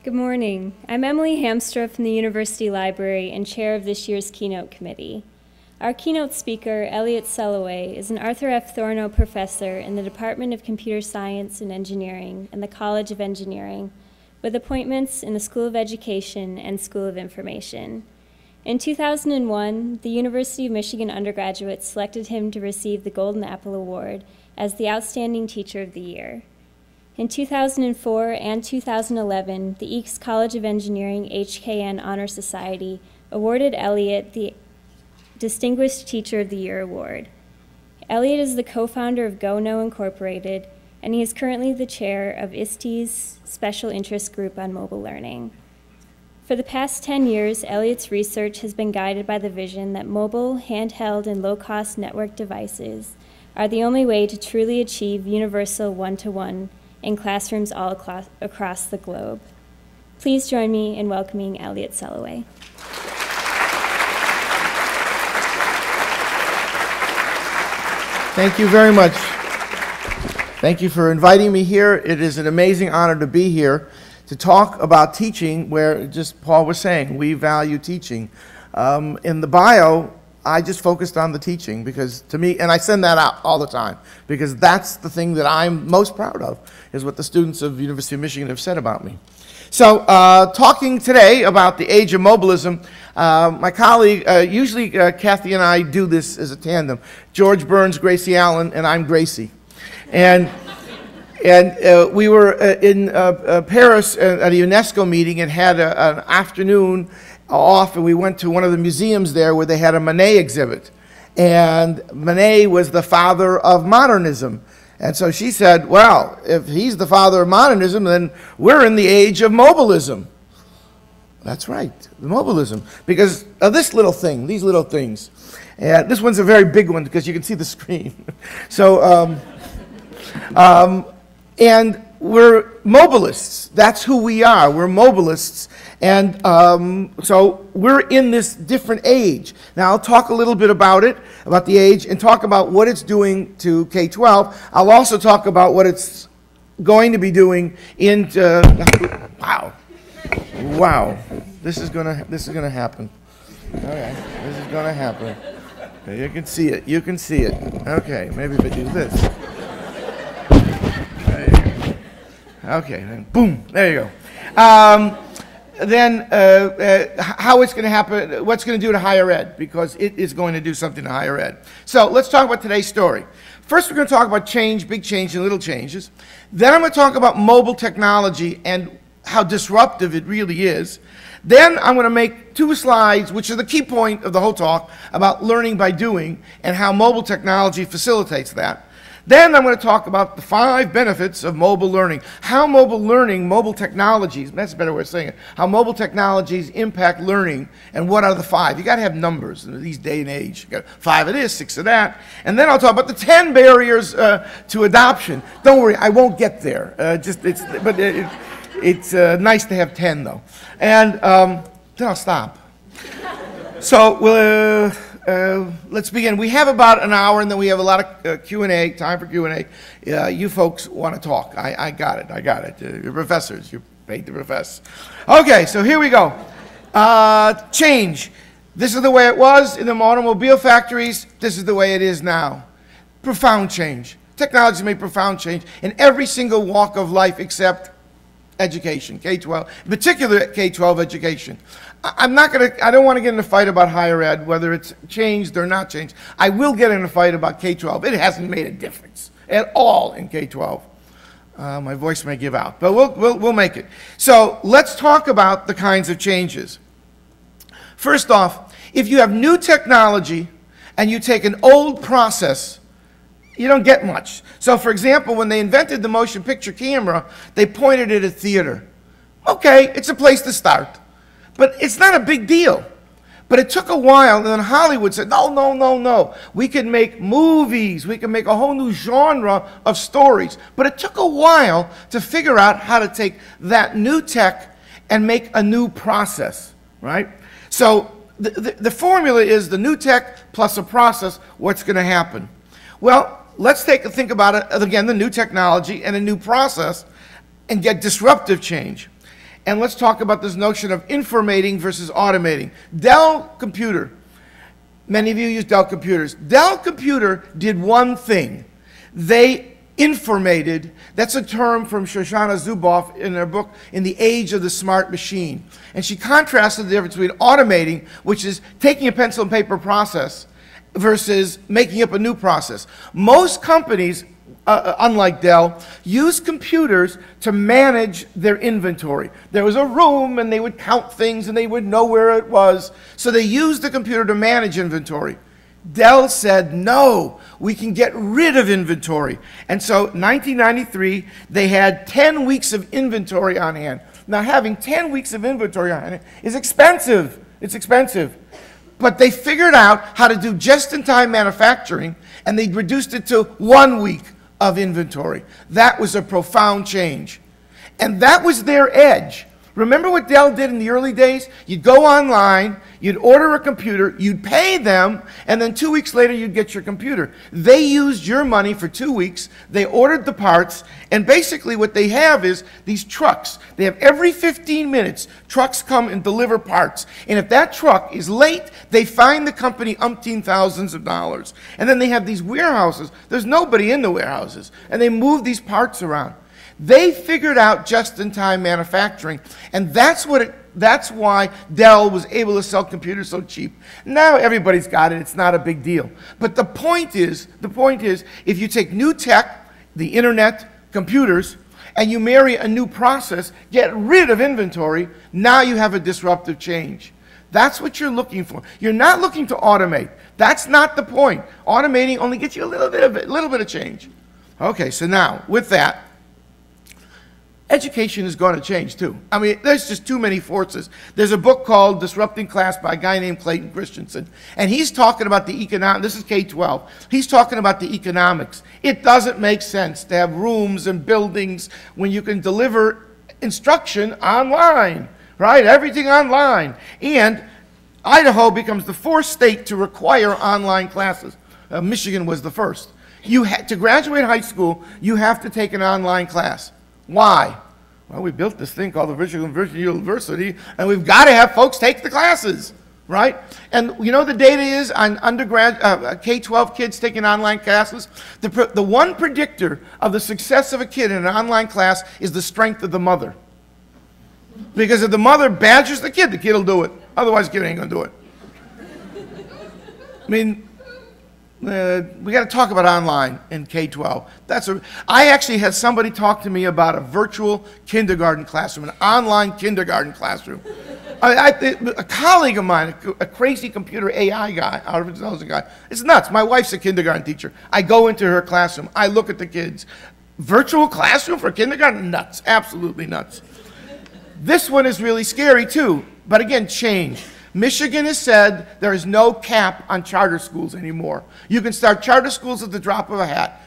Good morning. I'm Emily Hamstra from the University Library and chair of this year's Keynote Committee. Our keynote speaker, Elliot Soloway, is an Arthur F. Thorneau professor in the Department of Computer Science and Engineering and the College of Engineering, with appointments in the School of Education and School of Information. In 2001, the University of Michigan undergraduates selected him to receive the Golden Apple Award as the Outstanding Teacher of the Year. In 2004 and 2011, the Eakes College of Engineering HKN Honor Society awarded Elliot the Distinguished Teacher of the Year Award. Elliot is the co-founder of GoKnow Incorporated, and he is currently the chair of ISTE's Special Interest Group on Mobile Learning. For the past 10 years, Elliot's research has been guided by the vision that mobile, handheld, and low-cost network devices are the only way to truly achieve universal one-to-one in classrooms all across the globe. Please join me in welcoming Elliot Soloway. Thank you very much. Thank you for inviting me here. It is an amazing honor to be here to talk about teaching, where just Paul was saying, we value teaching. In the bio, I just focused on the teaching because to me, and I send that out all the time, because that's the thing that I'm most proud of, is what the students of the University of Michigan have said about me. So talking today about the Age of Mobilism, my colleague, usually Kathy and I do this as a tandem. George Burns, Gracie Allen, and I'm Gracie. And we were in Paris at a UNESCO meeting and had an afternoon off, and we went to one of the museums there where they had a Monet exhibit. And Monet was the father of modernism. And so she said, well, if he's the father of modernism, then we're in the age of mobilism. That's right, the mobilism, because of this little thing, these little things. And this one's a very big one because you can see the screen. So, and we're mobilists. That's who we are. We're mobilists. And so we're in this different age. Now, I'll talk a little bit about it, about the age, and talk about what it's doing to K-12. I'll also talk about what it's going to be doing into, wow, this is gonna happen. Okay, this is gonna happen. Okay, you can see it. You can see it. Okay, maybe if I do this. Okay, then boom, there you go. Then how it's going to happen, what's going to do to higher ed, because it is going to do something to higher ed. So let's talk about today's story. First, we're going to talk about change, big change and little changes. Then I'm going to talk about mobile technology and how disruptive it really is. Then I'm going to make 2 slides, which are the key point of the whole talk, about learning by doing and how mobile technology facilitates that. Then I'm going to talk about the 5 benefits of mobile learning, how mobile learning, mobile technologies, that's a better way of saying it, how mobile technologies impact learning, and what are the 5. You got to have numbers in these day and age. You got 5 of this, 6 of that. And then I'll talk about the 10 barriers to adoption. Don't worry, I won't get there. It's nice to have 10 though. And then I'll stop. So let's begin. We have about an hour, and then we have a lot of Q&A, time for Q&A. You folks want to talk. I got it. You're professors. You're paid to profess. Okay, so here we go. Change. This is the way it was in the automobile factories. This is the way it is now. Profound change. Technology made profound change in every single walk of life except education, K-12, in particular K-12 education. I don't want to get in a fight about higher ed, whether it's changed or not changed. I will get in a fight about K-12. It hasn't made a difference at all in K-12. My voice may give out, but we'll make it. So let's talk about the kinds of changes. First off, if you have new technology and you take an old process, you don't get much. So for example, when they invented the motion picture camera, they pointed it at theater. Okay, it's a place to start. But it's not a big deal. But it took a while, and then Hollywood said, no. We can make movies. We can make a whole new genre of stories. But it took a while to figure out how to take that new tech and make a new process, right? So the formula is the new tech plus a process, what's going to happen? Well, let's think about it, again, the new technology and a new process, and get disruptive change. and let's talk about this notion of informating versus automating. Dell Computer. Many of you use Dell computers. Dell Computer did one thing. They informated. That's a term from Shoshana Zuboff in her book, In the Age of the Smart Machine. And she contrasted the difference between automating, which is taking a pencil and paper process, versus making up a new process. Most companies, unlike Dell, use computers to manage their inventory. There was a room, and they would count things, and they would know where it was. So they used the computer to manage inventory. Dell said, no, we can get rid of inventory. And so 1993, they had 10 weeks of inventory on hand. Now, having 10 weeks of inventory on hand is expensive. It's expensive. But they figured out how to do just-in-time manufacturing, and they reduced it to 1 week of inventory. That was a profound change. And that was their edge. Remember what Dell did in the early days? You'd go online, you'd order a computer, you'd pay them, and then 2 weeks later you'd get your computer. They used your money for 2 weeks, they ordered the parts, and basically what they have is these trucks. They have every 15 minutes, trucks come and deliver parts. And if that truck is late, they fine the company umpteen thousands of dollars. And then they have these warehouses. There's nobody in the warehouses. And they move these parts around. They figured out just-in-time manufacturing, and that's why Dell was able to sell computers so cheap. Now everybody's got it, it's not a big deal. But the point is, if you take new tech, the internet, computers, and you marry a new process, get rid of inventory, now you have a disruptive change. That's what you're looking for. You're not looking to automate. That's not the point. Automating only gets you a little bit of change. Okay, so now, with that, education is going to change too. I mean, there's just too many forces. There's a book called Disrupting Class by a guy named Clayton Christensen, and he's talking about the economic, this is K-12, he's talking about the economics. It doesn't make sense to have rooms and buildings when you can deliver instruction online, right? Everything online. And Idaho becomes the fourth state to require online classes. Michigan was the first. To graduate high school, you have to take an online class. Why? Well, we built this thing called the Virtual University, and we've got to have folks take the classes, right? And you know the data is on undergrad, K-12 kids taking online classes? The one predictor of the success of a kid in an online class is the strength of the mother. Because if the mother badgers the kid will do it. Otherwise, the kid ain't going to do it. I mean, we got to talk about online in K-12. I actually had somebody talk to me about a virtual kindergarten classroom, an online kindergarten classroom. A colleague of mine, a crazy computer AI guy, artificial intelligence guy, it's nuts. My wife's a kindergarten teacher. I go into her classroom. I look at the kids. Virtual classroom for kindergarten? Nuts. Absolutely nuts. This one is really scary too, but again, change. Michigan has said there is no cap on charter schools anymore. You can start charter schools at the drop of a hat.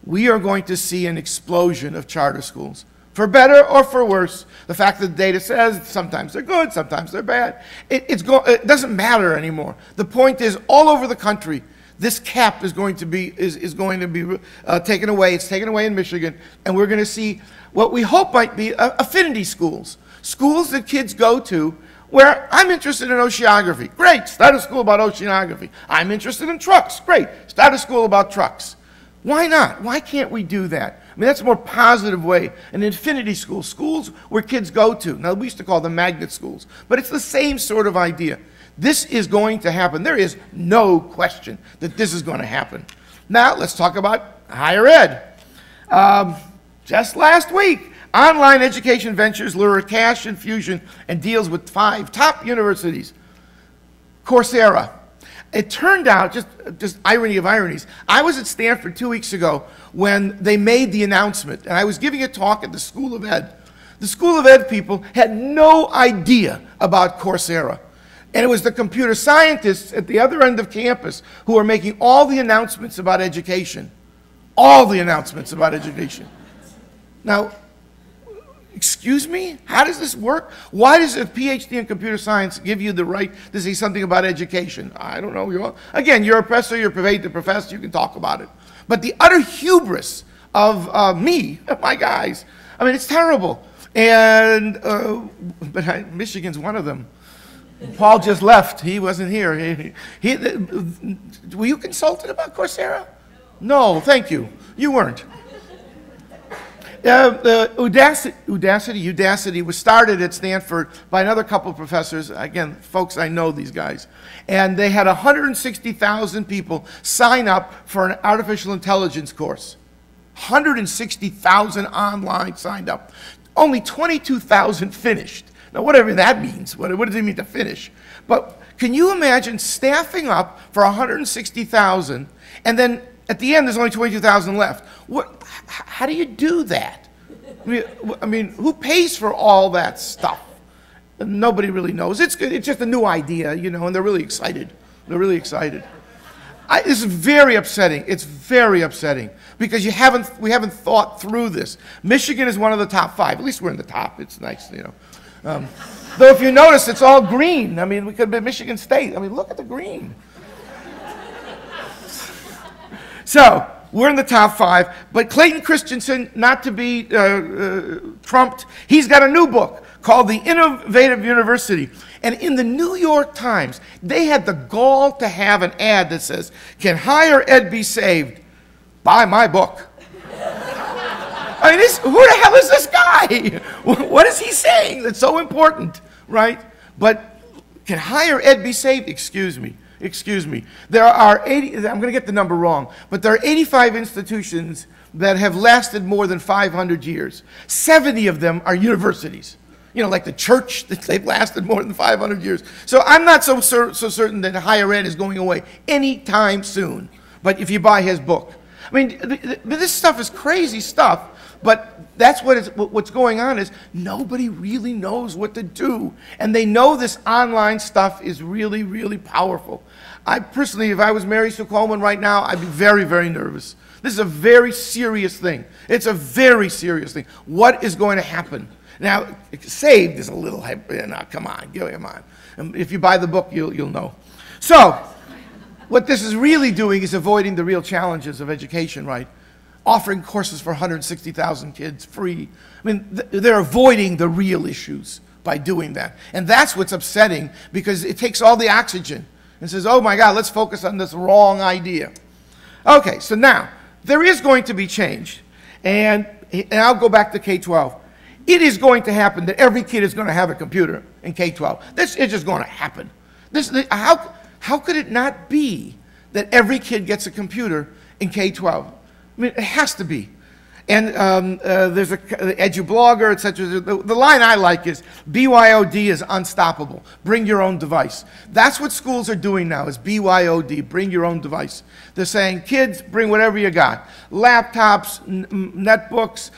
We are going to see an explosion of charter schools. For better or for worse, the fact that the data says sometimes they're good, sometimes they're bad, it doesn't matter anymore. The point is, all over the country, this cap is going to be taken away. It's taken away in Michigan, and we're going to see what we hope might be affinity schools, schools that kids go to where I'm interested in oceanography. Great, start a school about oceanography. I'm interested in trucks. Great, start a school about trucks. Why not? Why can't we do that? I mean, that's a more positive way. An infinity school, schools where kids go to. Now, we used to call them magnet schools, but it's the same sort of idea. This is going to happen. There is no question that this is going to happen. Now, let's talk about higher ed. Just last week, online education ventures lure cash infusion and deals with 5 top universities. Coursera. It turned out, just irony of ironies, I was at Stanford 2 weeks ago when they made the announcement, and I was giving a talk at the School of Ed. The School of Ed people had no idea about Coursera. And it was the computer scientists at the other end of campus who were making all the announcements about education. All the announcements about education. Now, excuse me? How does this work? Why does a PhD in computer science give you the right to say something about education? I don't know. Again, you're a professor, you're paid to profess, you can talk about it. But the utter hubris of me, my guys, I mean, it's terrible. And, Michigan's one of them. Paul just left. He wasn't here. Were you consulted about Coursera? No, thank you. You weren't. Udacity was started at Stanford by another couple of professors. Again, folks, I know these guys. And they had 160,000 people sign up for an artificial intelligence course. 160,000 online signed up. Only 22,000 finished. Now, whatever that means, what does it mean to finish? But can you imagine staffing up for 160,000 and then at the end there's only 22,000 left? How do you do that? I mean, who pays for all that stuff? Nobody really knows. It's good. It's just a new idea, you know, and they're really excited. They're really excited. This is very upsetting. It's very upsetting because we haven't thought through this. Michigan is one of the top 5. At least we're in the top. It's nice, you know. Though if you notice, it's all green. I mean, we could have been Michigan State. I mean, look at the green. So, we're in the top 5. But Clayton Christensen, not to be trumped, he's got a new book called The Innovative University. And in the New York Times, they had the gall to have an ad that says, "Can higher ed be saved? Buy my book." I mean, who the hell is this guy? What is he saying that's so important, right? But can higher ed be saved? Excuse me. There are 80, I'm going to get the number wrong, but there are 85 institutions that have lasted more than 500 years. 70 of them are universities. You know, like the church, they've lasted more than 500 years. So I'm not so certain that higher ed is going away anytime soon. But if you buy his book. I mean, this stuff is crazy stuff. But that's what's going on is nobody really knows what to do. And they know this online stuff is really, really powerful. I personally, if I was Mary Sue Coleman right now, I'd be very, very nervous. This is a very serious thing. It's a very serious thing. What is going to happen? Now, saved is a little, come on, come on. If you buy the book, you'll know. So, what this is really doing is avoiding the real challenges of education, right? Offering courses for 160,000 kids free. I mean, they're avoiding the real issues by doing that. And that's what's upsetting because it takes all the oxygen and says, oh my God, let's focus on this wrong idea. Okay, so now, there is going to be change. And I'll go back to K-12. It is going to happen that every kid is going to have a computer in K-12. This is just going to happen. How could it not be that every kid gets a computer in K-12? I mean, it has to be. And there's a EduBlogger, etc. The line I like is, BYOD is unstoppable. Bring your own device. That's what schools are doing now, is BYOD, bring your own device. They're saying, kids, bring whatever you got. Laptops, netbooks,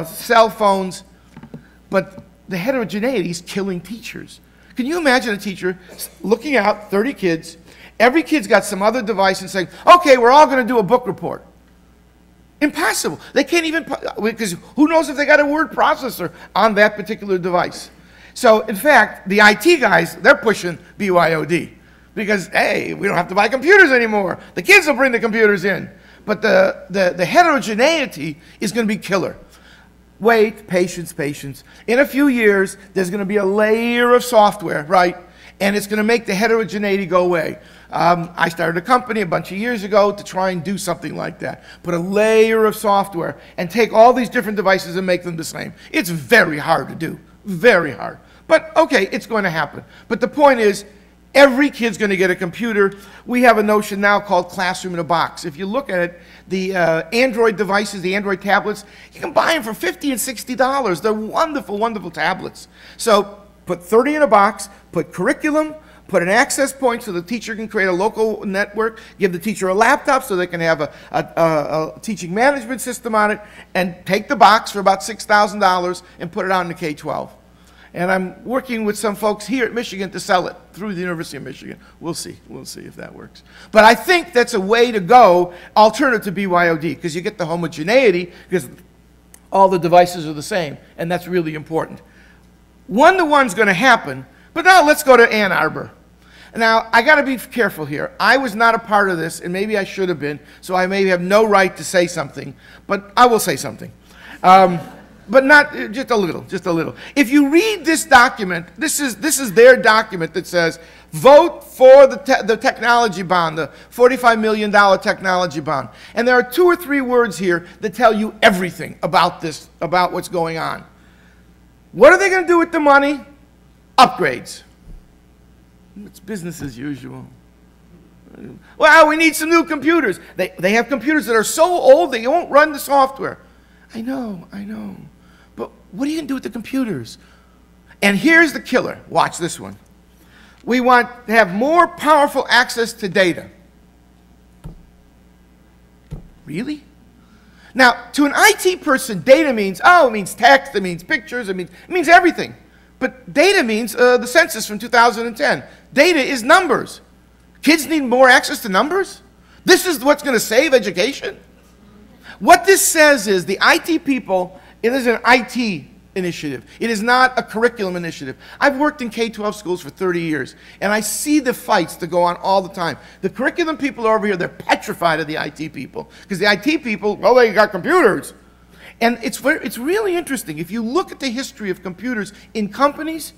cell phones. But the heterogeneity is killing teachers. Can you imagine a teacher looking out, 30 kids, every kid's got some other device and saying, okay, we're all going to do a book report. Impossible. They can't even, because who knows if they got a word processor on that particular device. So, in fact, the IT guys, they're pushing BYOD because, hey, we don't have to buy computers anymore. The kids will bring the computers in. But the heterogeneity is going to be killer. Wait, patience. In a few years, there's going to be a layer of software, right? And it's going to make the heterogeneity go away. I started a company a bunch of years ago to try and do something like that. Put a layer of software and take all these different devices and make them the same. It's very hard to do, very hard. But okay, it's going to happen. But the point is, every kid's going to get a computer. We have a notion now called classroom in a box. If you look at it, the Android devices, the Android tablets, you can buy them for $50 and $60. They're wonderful, wonderful tablets. So put 30 in a box, put curriculum, put an access point so the teacher can create a local network, give the teacher a laptop so they can have a teaching management system on it, and take the box for about $6,000 and put it on the K-12. And I'm working with some folks here at Michigan to sell it through the University of Michigan. We'll see if that works. But I think that's a way to go, alternative to BYOD, because you get the homogeneity, because all the devices are the same, and that's really important. One-to-one's going to happen, but now let's go to Ann Arbor. Now, I got to be careful here. I was not a part of this, and maybe I should have been, so I may have no right to say something, but I will say something. but not just a little, just a little. If you read this document, this is their document that says, vote for the technology bond, the $45 million technology bond. And there are 2 or 3 words here that tell you everything about this, about what's going on. What are they going to do with the money? Upgrades. It's business as usual. Well, we need some new computers. They have computers that are so old they won't run the software. I know. But what are you going to do with the computers? And here's the killer. Watch this one. We want to have more powerful access to data. Really? Now, to an IT person, data means, it means text, it means pictures, it means everything. But data means the census from 2010. Data is numbers. Kids need more access to numbers? This is what's going to save education? What this says is the IT people, it is an IT initiative. It is not a curriculum initiative. I've worked in K-12 schools for 30 years, and I see the fights that go on all the time. The curriculum people are over here, they're petrified of the IT people, because the IT people, well, they got computers. And it's really interesting. If you look at the history of computers in companies,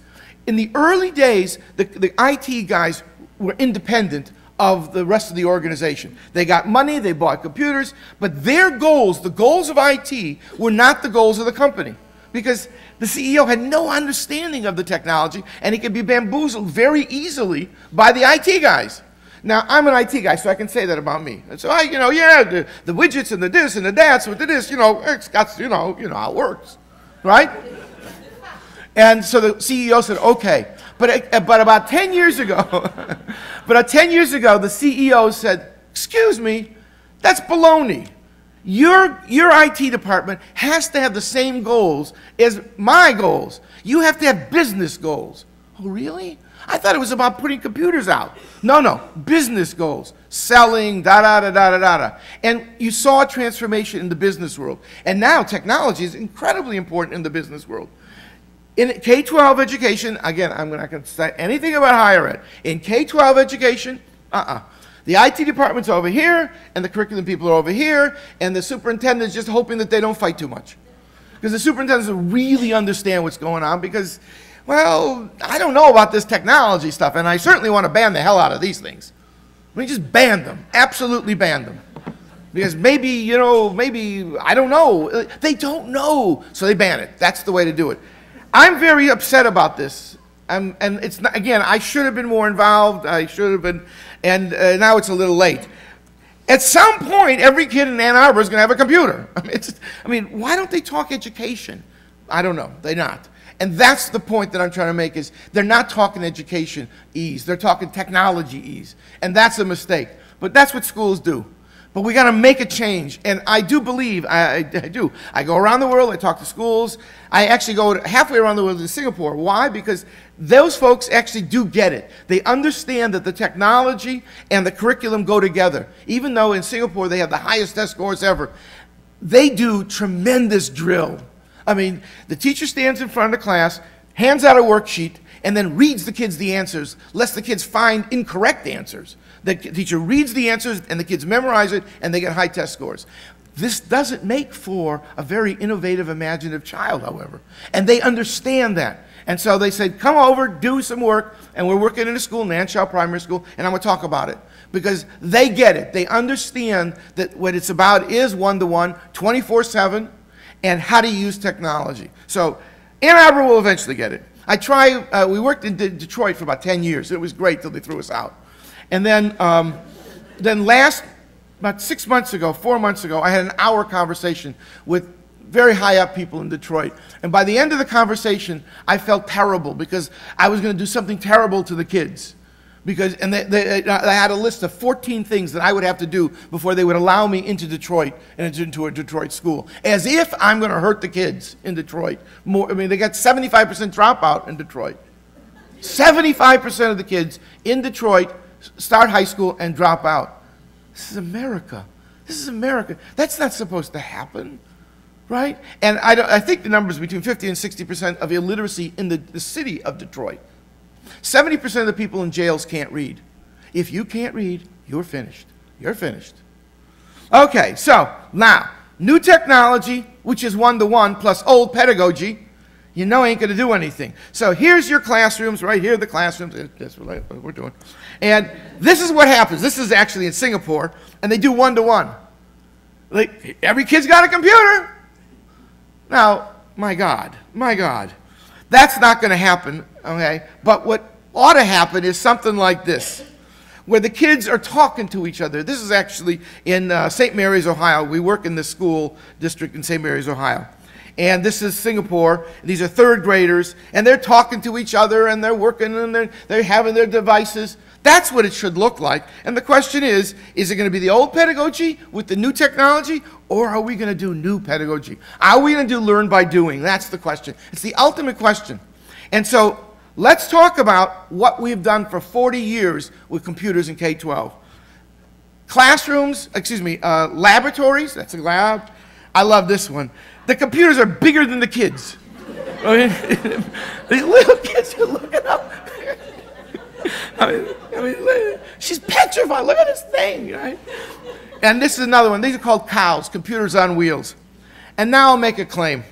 in the early days, the IT guys were independent of the rest of the organization. They got money, they bought computers, but their goals, the goals of IT, were not the goals of the company. Because the CEO had no understanding of the technology, and he could be bamboozled very easily by the IT guys. Now, I'm an IT guy, so I can say that about me. And so, the widgets and the this and the that, with the this, it's got, you know how it works, right? And so the CEO said, okay. But about 10 years ago, the CEO said, excuse me, that's baloney. Your IT department has to have the same goals as my goals. You have to have business goals. Oh, really? I thought it was about putting computers out. No, business goals, selling, da-da-da-da-da-da. And you saw a transformation in the business world. And now technology is incredibly important in the business world. In K-12 education, again, I'm not going to say anything about higher ed. In K-12 education, the IT department's over here, and the curriculum people are over here, and the superintendent's just hoping that they don't fight too much. Because the superintendents really understand what's going on because, well, I don't know about this technology stuff, and I certainly want to ban the hell out of these things. We just ban them, absolutely ban them. Because maybe, I don't know. They don't know, so they ban it. That's the way to do it. I'm very upset about this. And it's not, again, I should have been more involved. I should have been, and now it's a little late. At some point, every kid in Ann Arbor is going to have a computer. Why don't they talk education? I don't know. They're not. And that's the point that I'm trying to make is they're not talking education ease. They're talking technology ease. And that's a mistake. But that's what schools do. But we got to make a change, and I do believe, I do. I go around the world, I talk to schools. I actually go halfway around the world to Singapore. Why? Because those folks actually do get it. They understand that the technology and the curriculum go together. Even though in Singapore they have the highest test scores ever, they do tremendous drill. The teacher stands in front of the class, hands out a worksheet, and then reads the kids the answers, lest the kids find incorrect answers. The teacher reads the answers, and the kids memorize it, and they get high test scores. This doesn't make for a very innovative, imaginative child, however. And they understand that. And so they said, come over, do some work, and we're working in a school, Nanshaw Primary School, and I'm going to talk about it. Because they get it. They understand that what it's about is one-to-one, 24/7, and how to use technology. So Ann Arbor will eventually get it. We worked in Detroit for about 10 years. It was great till they threw us out. And then about 6 months ago, 4 months ago, I had an hour conversation with very high up people in Detroit. And by the end of the conversation, I felt terrible because I was going to do something terrible to the kids. I had a list of 14 things that I would have to do before they would allow me into Detroit and into a Detroit school. As if I'm going to hurt the kids in Detroit. They got 75% dropout in Detroit. 75% of the kids in Detroit start high school and drop out. This is America. This is America. That's not supposed to happen, right? And I think the number is between 50 and 60% of illiteracy in the city of Detroit. 70% of the people in jails can't read. If you can't read, you're finished. You're finished. Okay, so now, new technology, which is one-to-one, plus old pedagogy, you know ain't going to do anything. So here's your classrooms, right here are the classrooms. That's what we're doing. And this is what happens. This is actually in Singapore, and they do one-to-one. Like, every kid's got a computer. Now, my God, that's not going to happen, okay? But what ought to happen is something like this, where the kids are talking to each other. This is actually in St. Mary's, Ohio. We work in the school district in St. Mary's, Ohio. And this is Singapore. These are third graders, and they're talking to each other, and they're working, and they're having their devices. That's what it should look like. And the question is it going to be the old pedagogy with the new technology, or are we going to do new pedagogy? Are we going to do learn by doing? That's the question. It's the ultimate question. And so let's talk about what we've done for 40 years with computers in K-12. Classrooms, laboratories, that's a lab. I love this one. The computers are bigger than the kids. These little kids are looking up. She's petrified. Look at this thing, right? And this is another one. These are called cows, computers on wheels. And now I'll make a claim.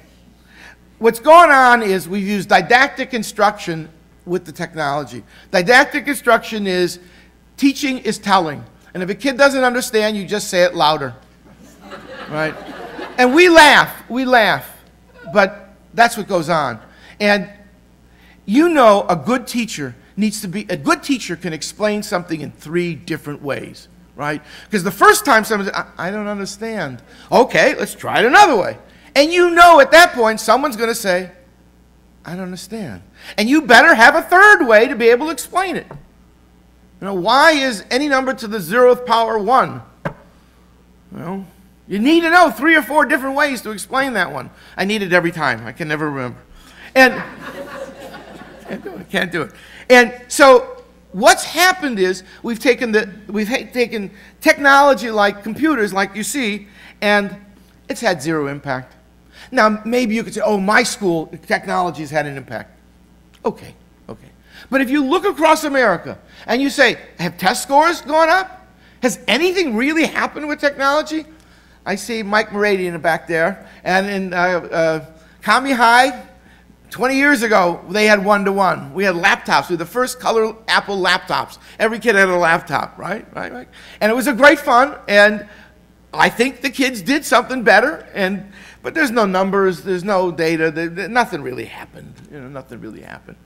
What's going on is we've used didactic instruction with the technology. Didactic instruction is teaching is telling. And if a kid doesn't understand, you just say it louder, right? And we laugh, but that's what goes on. And you know a good teacher can explain something in 3 different ways, right? Because the first time someone says, I don't understand. Okay, let's try it another way. And you know at that point someone's going to say, I don't understand. And you better have a third way to be able to explain it. You know, why is any number to the 0th power 1? Well, you need to know 3 or 4 different ways to explain that one. I need it every time. I can never remember. And can't do it. And so what's happened is we've taken technology like computers, like you see, and it's had 0 impact. Now, maybe you could say, oh, my school, technology has had an impact. Okay. But if you look across America and you say, have test scores gone up? Has anything really happened with technology? I see Mike Morady in the back there. And in Kami High, 20 years ago, they had one-to-one. We had laptops. We had the first color Apple laptops. Every kid had a laptop, right? And it was a great fun. And I think the kids did something better. But there's no numbers. There's no data. Nothing really happened. Nothing really happened.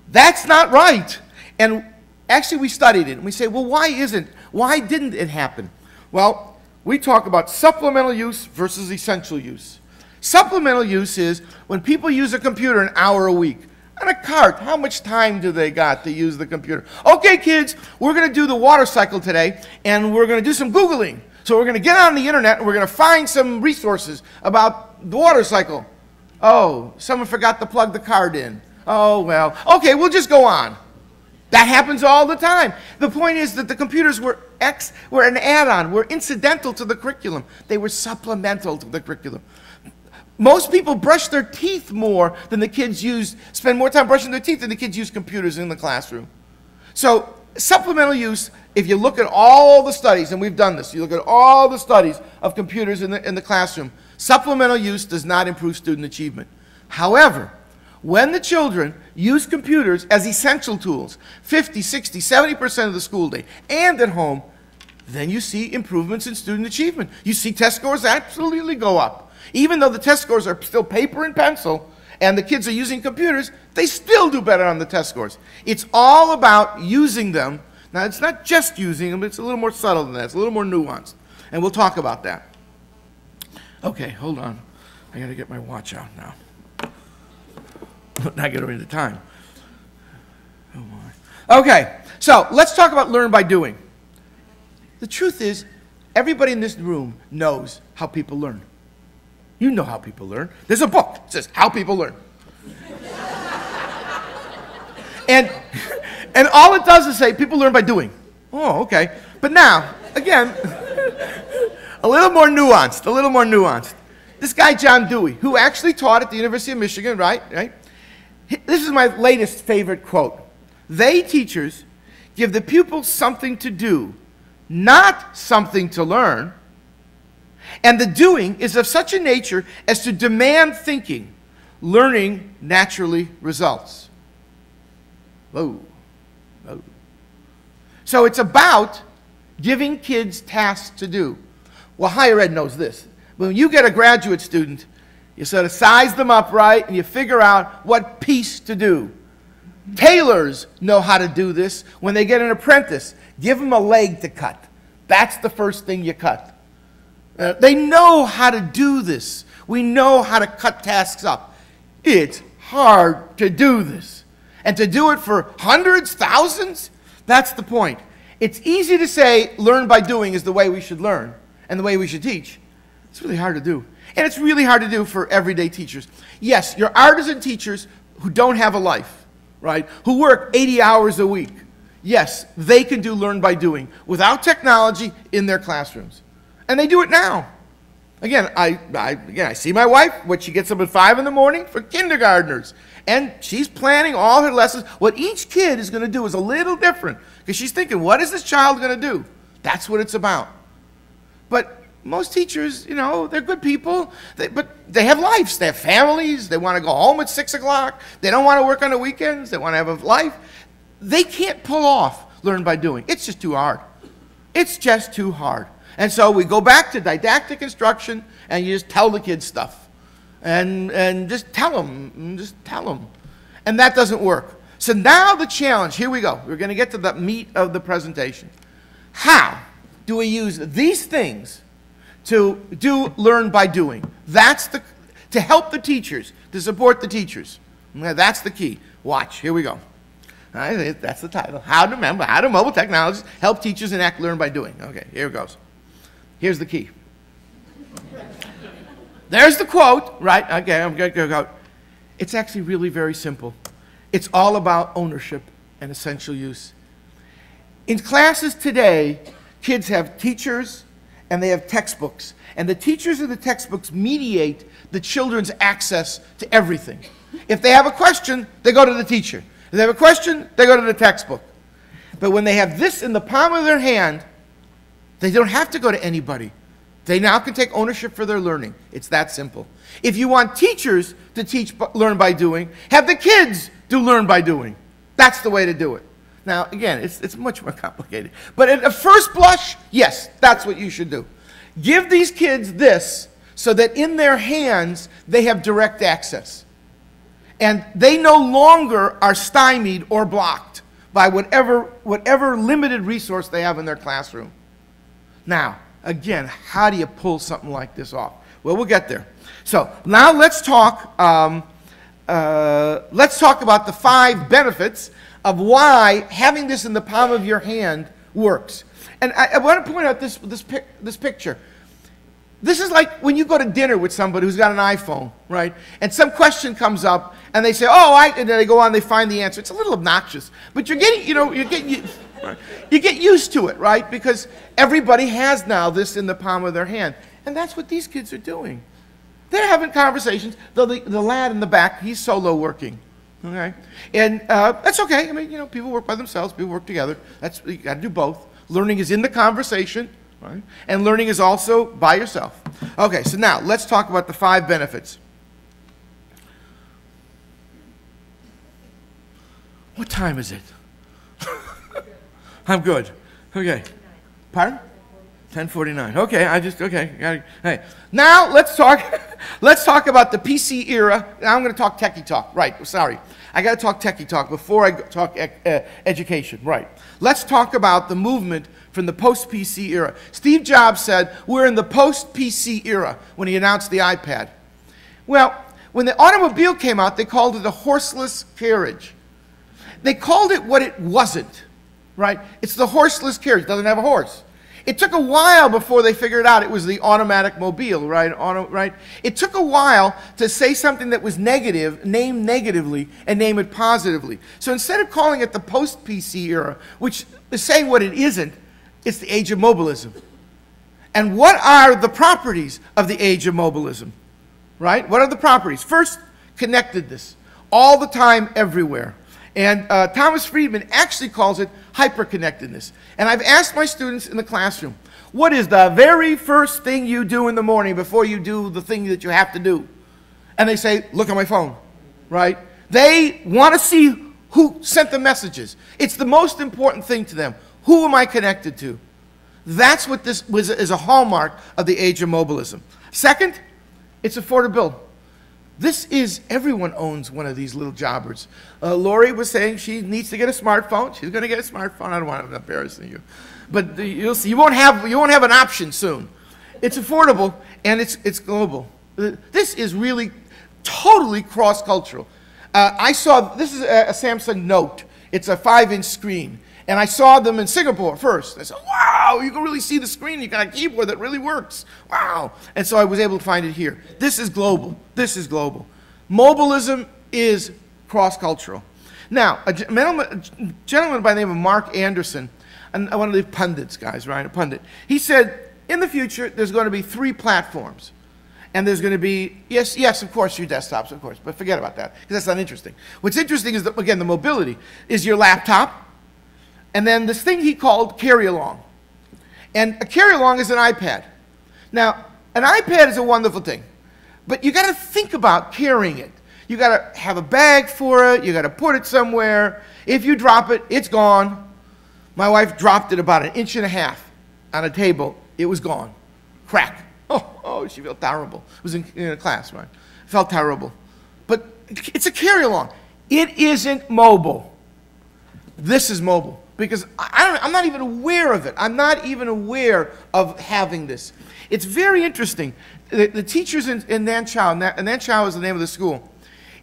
That's not right. And actually, we studied it. And we say, well, why didn't it happen? Well, we talk about supplemental use versus essential use. Supplemental use is when people use a computer an hour a week. On a cart, how much time do they got to use the computer? Okay, kids, we're going to do the water cycle today, and we're going to do some Googling. So we're going to get on the internet, and we're going to find some resources about the water cycle. Oh, someone forgot to plug the card in. Oh, well, okay, we'll just go on. That happens all the time. The point is that the computers were an add-on, were incidental to the curriculum. They were supplemental to the curriculum. Most people brush their teeth more than the kids spend more time brushing their teeth than the kids use computers in the classroom. So supplemental use, if you look at all the studies, and we've done this, you look at all the studies of computers in the classroom, supplemental use does not improve student achievement. However, when the children use computers as essential tools, 50, 60, 70% of the school day, and at home, then you see improvements in student achievement. You see test scores absolutely go up. Even though the test scores are still paper and pencil, and the kids are using computers, they still do better on the test scores. It's all about using them. Now, it's not just using them, it's a little more subtle than that. It's a little more nuanced. And we'll talk about that. Okay, hold on. I got to get my watch out now. Not get into time. Oh my. Okay, so let's talk about learn by doing. The truth is, everybody in this room knows how people learn. You know how people learn. There's a book that says How People Learn. and all it does is say people learn by doing. Oh, okay. But now, again, a little more nuanced. This guy, John Dewey, who actually taught at the University of Michigan, right? This is my latest favorite quote. They, teachers, give the pupils something to do, not something to learn, And the doing is of such a nature as to demand thinking. Learning naturally results. Whoa. Whoa. So it's about giving kids tasks to do. Well, higher ed knows this. When you get a graduate student, you sort of size them up right, and you figure out what piece to do. Tailors know how to do this. When they get an apprentice, give them a leg to cut. That's the first thing you cut. They know how to do this. We know how to cut tasks up. It's hard to do this. And to do it for hundreds, thousands, that's the point. It's easy to say learn by doing is the way we should learn and the way we should teach. It's really hard to do. And it's really hard to do for everyday teachers. Yes, your artisan teachers who don't have a life, right, who work 80 hours a week, yes, they can do learn by doing without technology in their classrooms. And they do it now. Again, I see my wife when she gets up at 5 in the morning for kindergartners. And she's planning all her lessons. What each kid is going to do is a little different. Because she's thinking, what is this child going to do? That's what it's about. But most teachers, you know, they're good people. But they have lives. They have families. They want to go home at 6 o'clock. They don't want to work on the weekends. They want to have a life. They can't pull off learn by doing. It's just too hard. It's just too hard. And so we go back to didactic instruction, and you just tell the kids stuff. And just tell them. Just tell them. And that doesn't work. So now the challenge, here we go. We're going to get to the meat of the presentation. How do we use these things to do learn by doing? That's to help the teachers, to support the teachers. That's the key. Watch, here we go. All right, that's the title. How do mobile technologies help teachers enact learn by doing? Okay, here it goes. Here's the key. There's the quote, right? Okay, I'm going to go. It's actually really very simple. It's all about ownership and essential use. In classes today, kids have teachers and they have textbooks. And the teachers and the textbooks mediate the children's access to everything. If they have a question, they go to the teacher. If they have a question, they go to the textbook. But when they have this in the palm of their hand, they don't have to go to anybody. They now can take ownership for their learning. It's that simple. If you want teachers to teach learn by doing, have the kids do learn by doing. That's the way to do it. Now, again, it's much more complicated. But at a first blush, yes, that's what you should do. Give these kids this so that in their hands they have direct access. And they no longer are stymied or blocked by whatever limited resource they have in their classroom. Now, again, how do you pull something like this off? Well, we'll get there. So now let's talk about the 5 benefits of why having this in the palm of your hand works. And I want to point out this picture. This is like when you go to dinner with somebody who's got an iPhone, right? And some question comes up, and they say, and then they go on, they find the answer. It's a little obnoxious, but you get used to it, right? Because everybody has now this in the palm of their hand. And that's what these kids are doing. They're having conversations. The lad in the back, he's solo working, okay? And that's okay. I mean, you know, people work by themselves. People work together. You got to do both. Learning is in the conversation, right? And learning is also by yourself. Okay, so now let's talk about the 5 benefits. What time is it? I'm good. Okay. Pardon? 10:49. Okay, Hey. Now let's talk about the PC era. Now I'm going to talk techie talk. Right, sorry. I got to talk techie talk before I talk education. Right. Let's talk about the movement from the post-PC era. Steve Jobs said we're in the post-PC era when he announced the iPad. Well, when the automobile came out, they called it a horseless carriage. They called it what it wasn't, right? It's the horseless carriage. It doesn't have a horse. It took a while before they figured out it was the automatic mobile, right? Right? It took a while to say something that was negative, name negatively, and name it positively. So instead of calling it the post-PC era, which is saying what it isn't, it's the age of mobilism. And what are the properties of the age of mobilism, right? What are the properties? First, connectedness, all the time, everywhere. And Thomas Friedman actually calls it hyperconnectedness. And I've asked my students in the classroom, What is the very first thing you do in the morning before you do the thing that you have to do? And they say, look at my phone, right? They want to see who sent the messages. It's the most important thing to them. Who am I connected to? That's what this is a hallmark of the age of mobilism. Second, it's affordability. This is, everyone owns one of these little jobbers. Lori was saying she needs to get a smartphone. She's going to get a smartphone. I don't want to embarrass you. But you'll see, you won't have an option soon. It's affordable, and it's global. This is really totally cross-cultural. I saw, this is a Samsung Note. It's a 5-inch screen. And I saw them in Singapore first. I said, wow, you can really see the screen. You got a keyboard that really works. Wow. And so I was able to find it here. This is global. This is global. Mobilism is cross-cultural. Now, a gentleman by the name of Mark Anderson, and one of the pundits guys, right, a pundit, he said, in the future, there's going to be 3 platforms. And there's going to be, yes, of course, your desktops, of course, but forget about that, because that's not interesting. What's interesting is, that, again, the mobility, is your laptop, and then this thing he called carry-along. And a carry-along is an iPad. Now, an iPad is a wonderful thing, but you got to think about carrying it. You got to have a bag for it. You got to put it somewhere. If you drop it, it's gone. My wife dropped it about 1.5 inches on a table. It was gone. Crack. Oh, she felt terrible. It was in a class, right? Felt terrible. But it's a carry-along. It isn't mobile. This is mobile. Because I'm not even aware of it. I'm not even aware of having this. It's very interesting. The teachers in Nanchao, Nanchao is the name of the school.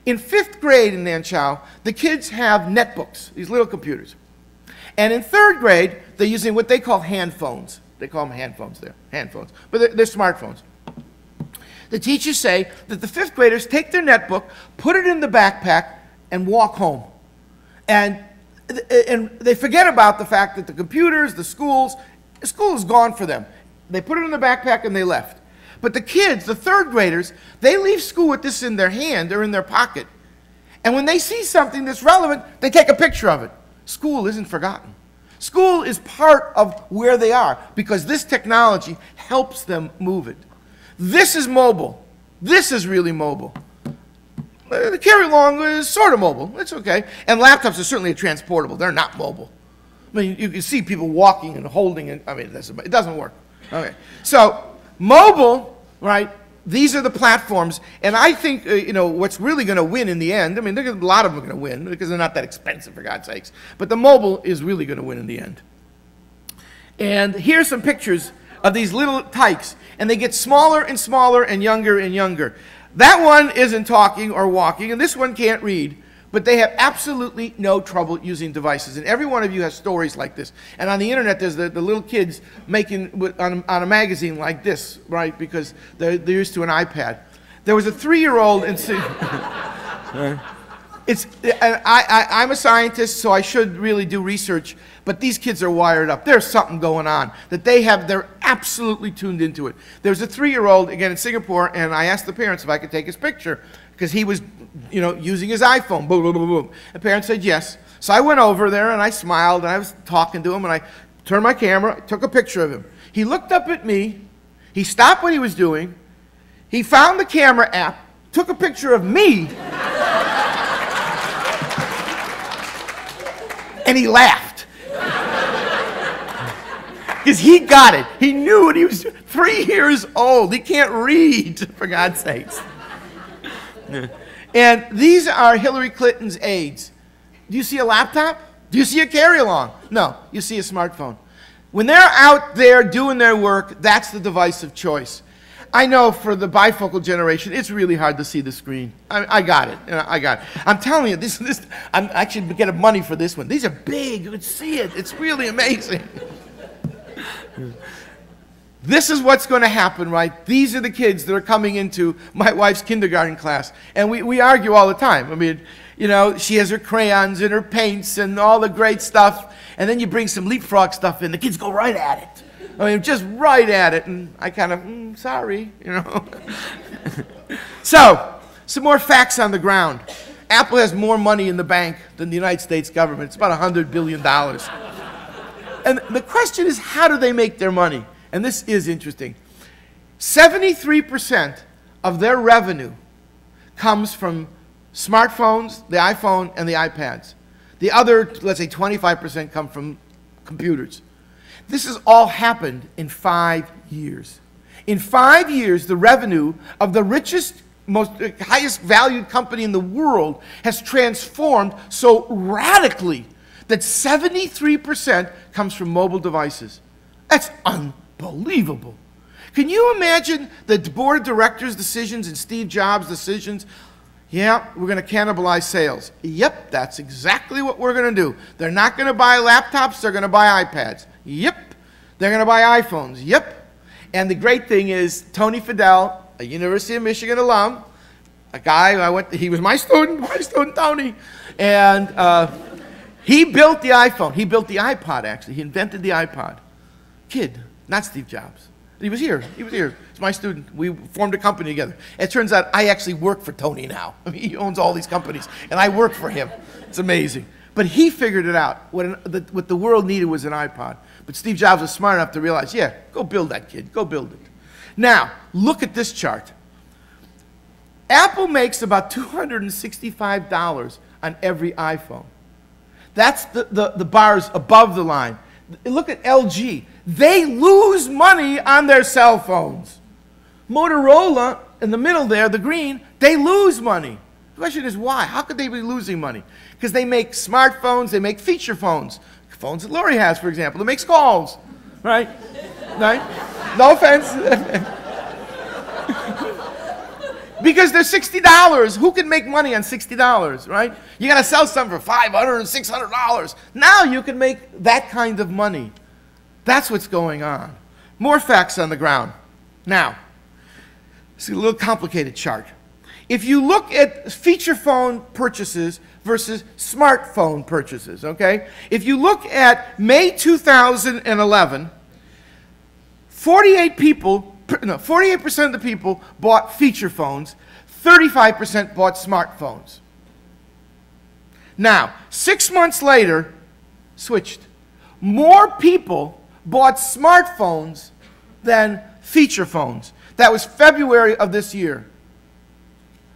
In 5th grade in Nanchao, the kids have netbooks, these little computers. And in 3rd grade, they're using what they call handphones. They call them handphones there, handphones. But they're smartphones. The teachers say that the 5th graders take their netbook, put it in the backpack, and walk home. And they forget about the fact that the computers, the school is gone for them. They put it in the backpack and they left. But the kids, the 3rd graders, they leave school with this in their hand or in their pocket. And when they see something that's relevant, they take a picture of it. School isn't forgotten. School is part of where they are because this technology helps them move it. This is mobile. This is really mobile. The carry-along is sort of mobile. It's okay. And laptops are certainly transportable. They're not mobile. I mean, you can see people walking and holding it. I mean, it doesn't work. Okay. So mobile, right, these are the platforms. And I think, what's really going to win in the end, I mean, a lot of them are going to win because they're not that expensive, for God's sakes. But the mobile is really going to win in the end. And here's some pictures of these little tykes. And they get smaller and smaller and younger and younger. That one isn't talking or walking, and this one can't read, but they have absolutely no trouble using devices. And every one of you has stories like this. And on the internet, there's the little kids making, on a magazine like this, right, because they're used to an iPad. There was a 3-year-old in... I'm a scientist, so I should really do research, but these kids are wired up. There's something going on that they're absolutely tuned into it. There's a 3-year-old, again, in Singapore, and I asked the parents if I could take his picture because he was, using his iPhone. Boom, boom, boom, boom. The parents said yes. So I went over there, and I smiled, and I was talking to him, and I turned my camera, took a picture of him. He looked up at me. He stopped what he was doing. He found the camera app, took a picture of me, and he laughed. Because he got it. He knew what he was doing. 3 years old. He can't read, for God's sakes. And these are Hillary Clinton's aides. Do you see a laptop? Do you see a carry-along? No, you see a smartphone. When they're out there doing their work, that's the device of choice. I know for the bifocal generation, it's really hard to see the screen. I got it. I got it. I'm telling you, I'm actually getting money for this one. These are big. You can see it. It's really amazing. This is what's going to happen, right? These are the kids that are coming into my wife's kindergarten class. And we argue all the time. I mean, she has her crayons and her paints and all the great stuff. And then you bring some leapfrog stuff in. The kids go right at it. I mean, just right at it, and I kind of, sorry, So, some more facts on the ground. Apple has more money in the bank than the United States government. It's about $100 billion. And the question is, how do they make their money? and this is interesting. 73% of their revenue comes from smartphones, the iPhone, and the iPads. The other, let's say 25% come from computers. This has all happened in 5 years. In 5 years, the revenue of the richest, highest valued company in the world has transformed so radically that 73% comes from mobile devices. That's unbelievable. Can you imagine the board of directors' decisions and Steve Jobs' decisions? Yeah, we're going to cannibalize sales. Yep, that's exactly what we're going to do. They're not going to buy laptops, they're going to buy iPads. Yep. They're going to buy iPhones. Yep. And the great thing is, Tony Fidel, a University of Michigan alum, a guy he was my student Tony, and he built the iPhone. He built the iPod, actually. He invented the iPod. Kid, not Steve Jobs. He was here. He's my student. We formed a company together. It turns out I actually work for Tony now. I mean, he owns all these companies, and I work for him. It's amazing. But he figured it out. What the world needed was an iPod. But Steve Jobs was smart enough to realize, yeah, go build that, kid. Go build it. Now, look at this chart. Apple makes about $265 on every iPhone. That's the bars above the line. Look at LG. They lose money on their cell phones. Motorola, in the middle there, the green, they lose money. The question is why? How could they be losing money? Because they make smartphones, they make feature phones. Phones that Lori has, for example, that makes calls, right? Right? No offense. Because they're $60. Who can make money on $60, right? You got to sell something for $500 and $600. Now you can make that kind of money. That's what's going on. More facts on the ground. Now, it's a little complicated chart. If you look at feature phone purchases versus smartphone purchases, okay? If you look at May 2011, 48% of the people bought feature phones, 35% bought smartphones. Now, 6 months later, switched. More people bought smartphones than feature phones. That was February of this year.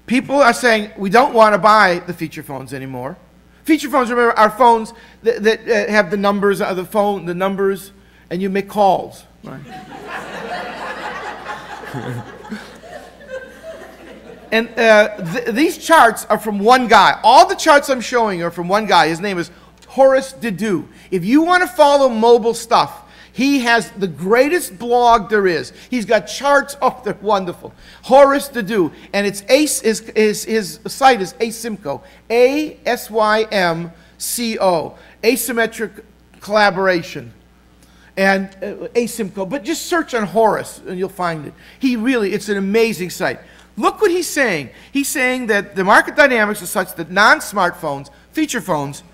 People are saying, we don't want to buy the feature phones anymore. Feature phones, remember, are phones that have the numbers of the phone, the numbers, and you make calls. Right? And these charts are from one guy. All the charts I'm showing are from one guy. His name is Horace Dedew. If you want to follow mobile stuff, he has the greatest blog there is. He's got charts. Oh, they're wonderful. Horace Dedew. And it's his site is Asymco. A-S-Y-M-C-O. Asymmetric collaboration. And Asymco. But just search on Horace and you'll find it. It's an amazing site. Look what he's saying. He's saying that the market dynamics are such that non-smartphones, feature phones,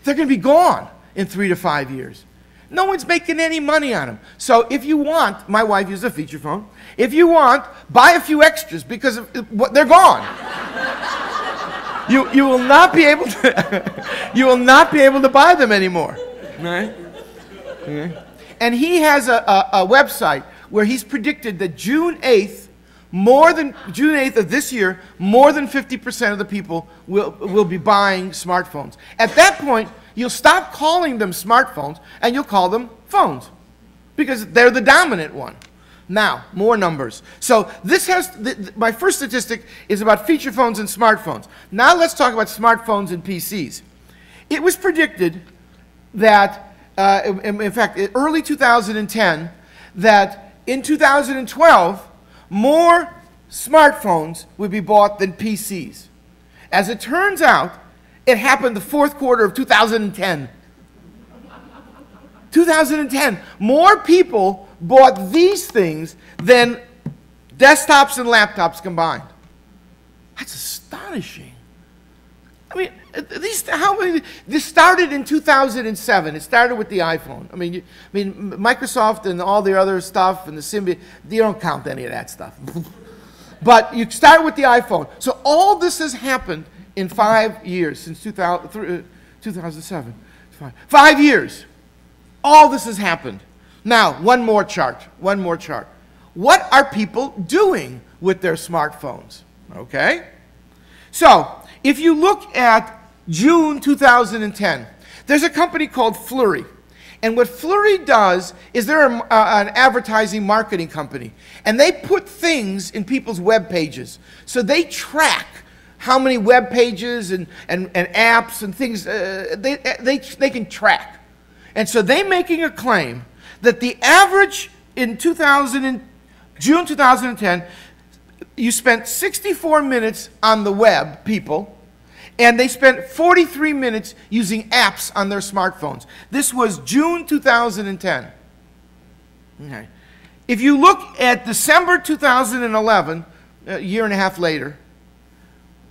they're going to be gone in 3 to 5 years. No one's making any money on them. So if you want, my wife uses a feature phone. If you want, buy a few extras because they're gone. You will not be able to buy them anymore. Right? Okay. And he has a website where he's predicted that June 8th of this year, more than 50% of the people will be buying smartphones. At that point, you'll stop calling them smartphones and you'll call them phones because they're the dominant one. Now, more numbers. So this my first statistic is about feature phones and smartphones. Now let's talk about smartphones and PCs. It was predicted that, in fact, in early 2010, that in 2012, more smartphones would be bought than PCs. As it turns out, it happened the fourth quarter of 2010. 2010. More people bought these things than desktops and laptops combined. That's astonishing. I mean, this started in 2007. It started with the iPhone. I mean, Microsoft and all the other stuff and the Symbian, you don't count any of that stuff. But you start with the iPhone. So all this has happened in 5 years, since 2007. 5 years. All this has happened. Now, one more chart. What are people doing with their smartphones? Okay? So, if you look at June 2010, there's a company called Flurry. And what Flurry does is they're an advertising marketing company. And they put things in people's web pages. So they track how many web pages and apps and things they can track. And so they're making a claim that the average in June 2010, you spent 64 minutes on the web, people, and they spent 43 minutes using apps on their smartphones. This was June 2010. Okay. If you look at December 2011, a year and a half later,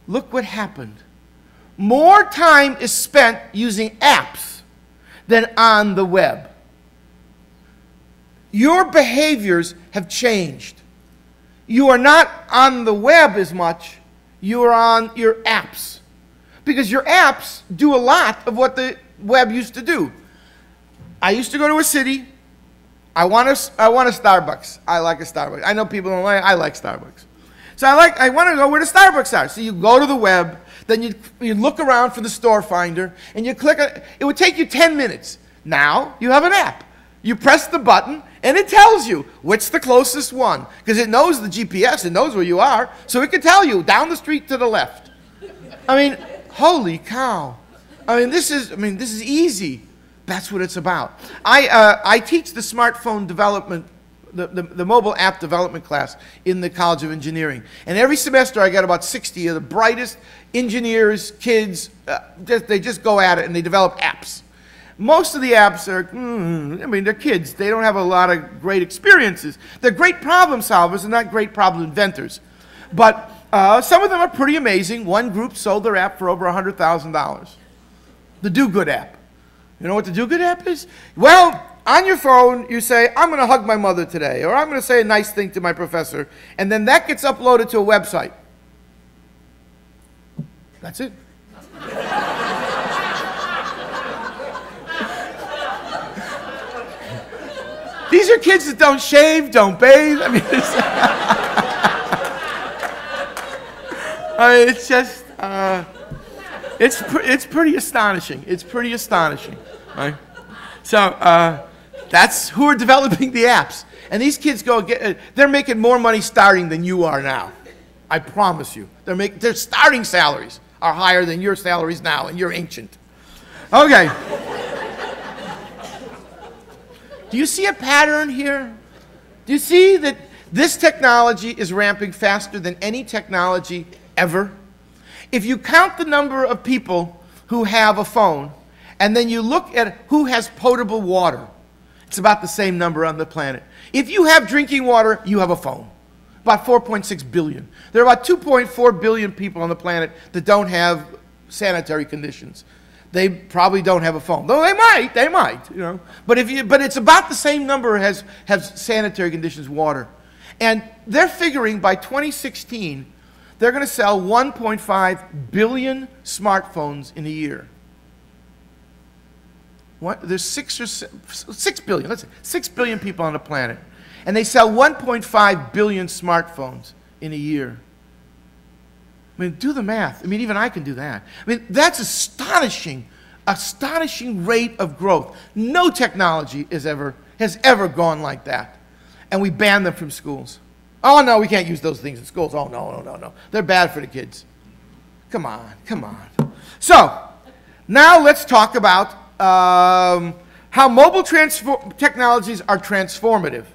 look what happened. More time is spent using apps than on the web. Your behaviors have changed. You are not on the web as much, you are on your apps. Because your apps do a lot of what the web used to do. I used to go to a city. I want a Starbucks. I like a Starbucks. I know people don't like it. I like Starbucks. So I want to go where the Starbucks are. So you go to the web, then you look around for the store finder, and you click it. It would take you 10 minutes. Now you have an app. You press the button, and it tells you which the closest one. Because it knows the GPS. It knows where you are. So it can tell you down the street to the left. I mean, holy cow. I mean, this is easy. That's what it's about. I teach the smartphone development, the mobile app development class in the College of Engineering. And every semester I get about 60 of the brightest engineers, kids, they just go at it and they develop apps. Most of the apps are, they're kids. They don't have a lot of great experiences. They're great problem solvers and not great problem inventors. But some of them are pretty amazing. One group sold their app for over $100,000. The Do-Good app. You know what the Do-Good app is? Well, on your phone, you say, I'm going to hug my mother today, or I'm going to say a nice thing to my professor, and then that gets uploaded to a website. That's it. These are kids that don't shave, don't bathe. I mean, it's just, it's pretty astonishing. It's pretty astonishing, right? So that's who are developing the apps. And these kids they're making more money starting than you are now. I promise you. Their starting salaries are higher than your salaries now, and you're ancient. Okay. Do you see a pattern here? Do you see that this technology is ramping faster than any technology ever? If you count the number of people who have a phone, and then you look at who has potable water, it's about the same number on the planet. If you have drinking water, you have a phone. About 4.6 billion. There are about 2.4 billion people on the planet that don't have sanitary conditions. They probably don't have a phone. Though they might, you know. But it's about the same number as sanitary conditions, water. And they're figuring by 2016, they're going to sell 1.5 billion smartphones in a year. There's 6 billion, let's say, 6 billion people on the planet. And they sell 1.5 billion smartphones in a year. I mean, do the math. I mean, even I can do that. I mean, that's astonishing rate of growth. No technology has ever gone like that. And we ban them from schools. Oh, no, we can't use those things in schools. Oh, no. They're bad for the kids. Come on. So, now let's talk about how mobile technologies are transformative.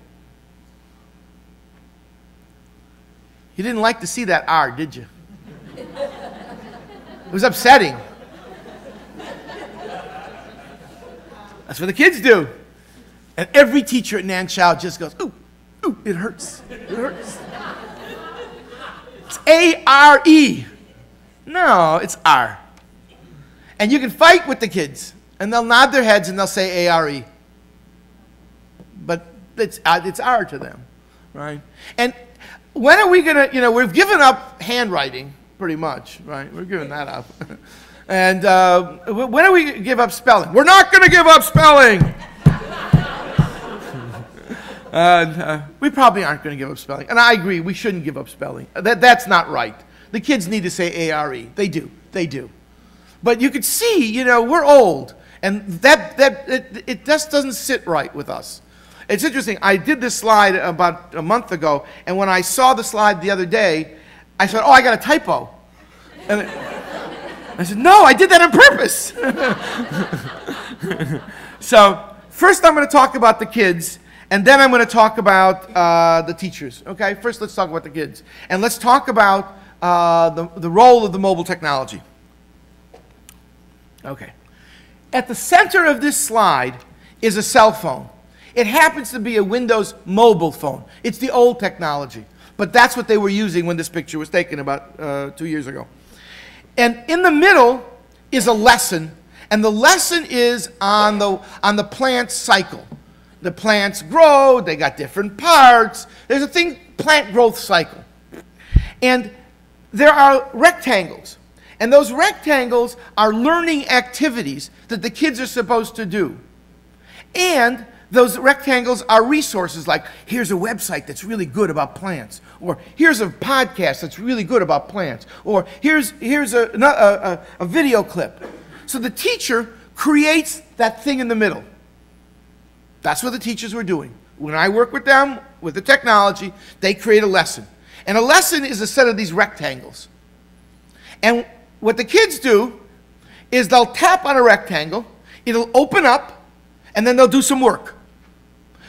You didn't like to see that R, did you? It was upsetting. That's what the kids do. And every teacher at Nanchow just goes, ooh, it hurts. It hurts. It's A-R-E. No, it's R. And you can fight with the kids, and they'll nod their heads and they'll say A-R-E. But it's R to them, right? And when are we going to, we've given up handwriting, pretty much, right? We're giving that up. And when do we give up spelling? We're not going to give up spelling. We probably aren't going to give up spelling. And I agree, we shouldn't give up spelling. That's not right. The kids need to say A-R-E. They do. They do. But you could see, you know, we're old. And it just doesn't sit right with us. It's interesting. I did this slide about a month ago. And when I saw the slide the other day, I said, oh, I got a typo. And I said, no, I did that on purpose. So first I'm going to talk about the kids. And then I'm going to talk about the teachers, okay? First, let's talk about the kids. And let's talk about the role of the mobile technology. Okay. At the center of this slide is a cell phone. It happens to be a Windows mobile phone. It's the old technology. But that's what they were using when this picture was taken about 2 years ago. And in the middle is a lesson. And the lesson is on the plant cycle. The plants grow, they got different parts. There's a thing, plant growth cycle. And there are rectangles. And those rectangles are learning activities that the kids are supposed to do. And those rectangles are resources like, here's a website that's really good about plants. Or here's a podcast that's really good about plants. Or here's a video clip. So the teacher creates that thing in the middle. That's what the teachers were doing. When I work with them, with the technology, they create a lesson. And a lesson is a set of these rectangles. And what the kids do is they'll tap on a rectangle, it'll open up, and then they'll do some work.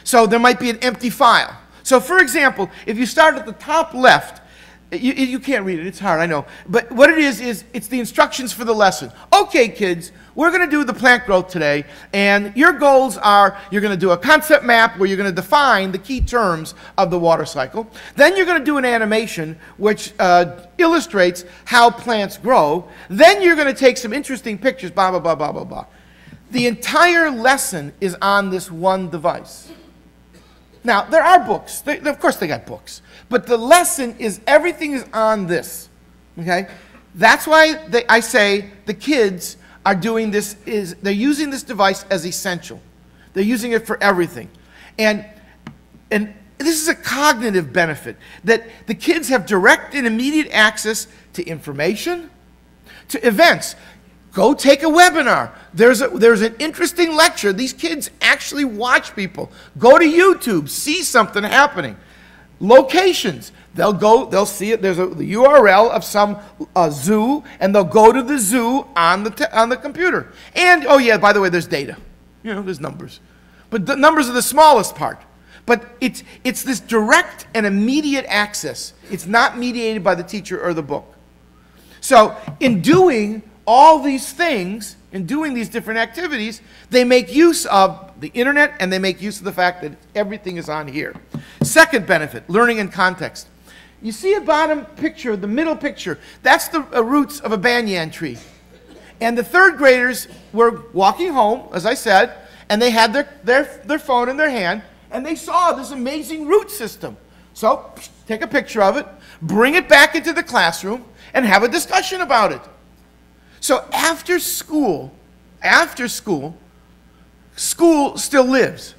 So there might be an empty file. So for example, if you start at the top left, you can't read it, it's hard, I know. But what it is it's the instructions for the lesson. Okay, kids, we're going to do the plant growth today, and your goals are you're going to do a concept map where you're going to define the key terms of the water cycle. Then you're going to do an animation which illustrates how plants grow. Then you're going to take some interesting pictures, blah, blah, blah, blah, blah, blah. The entire lesson is on this one device. Now, there are books. Of course they got books. But the lesson is everything is on this. Okay? That's why I say the kids are doing this, they're using this device as essential. They're using it for everything. And this is a cognitive benefit, that the kids have direct and immediate access to information, to events. Go take a webinar. There's an interesting lecture. These kids actually watch people. Go to YouTube, see something happening. Locations. They'll see it. There's the URL of some zoo, and they'll go to the zoo on the computer. And, oh yeah, by the way, there's data. You know, there's numbers. But the numbers are the smallest part. But it's this direct and immediate access. It's not mediated by the teacher or the book. So in doing all these things, in doing these different activities, they make use of the internet and they make use of the fact that everything is on here. Second benefit, learning in context. You see a bottom picture, the middle picture, that's the roots of a banyan tree. And the third graders were walking home, as I said, and they had their phone in their hand, and they saw this amazing root system. So take a picture of it, bring it back into the classroom, and have a discussion about it. So after school still lives.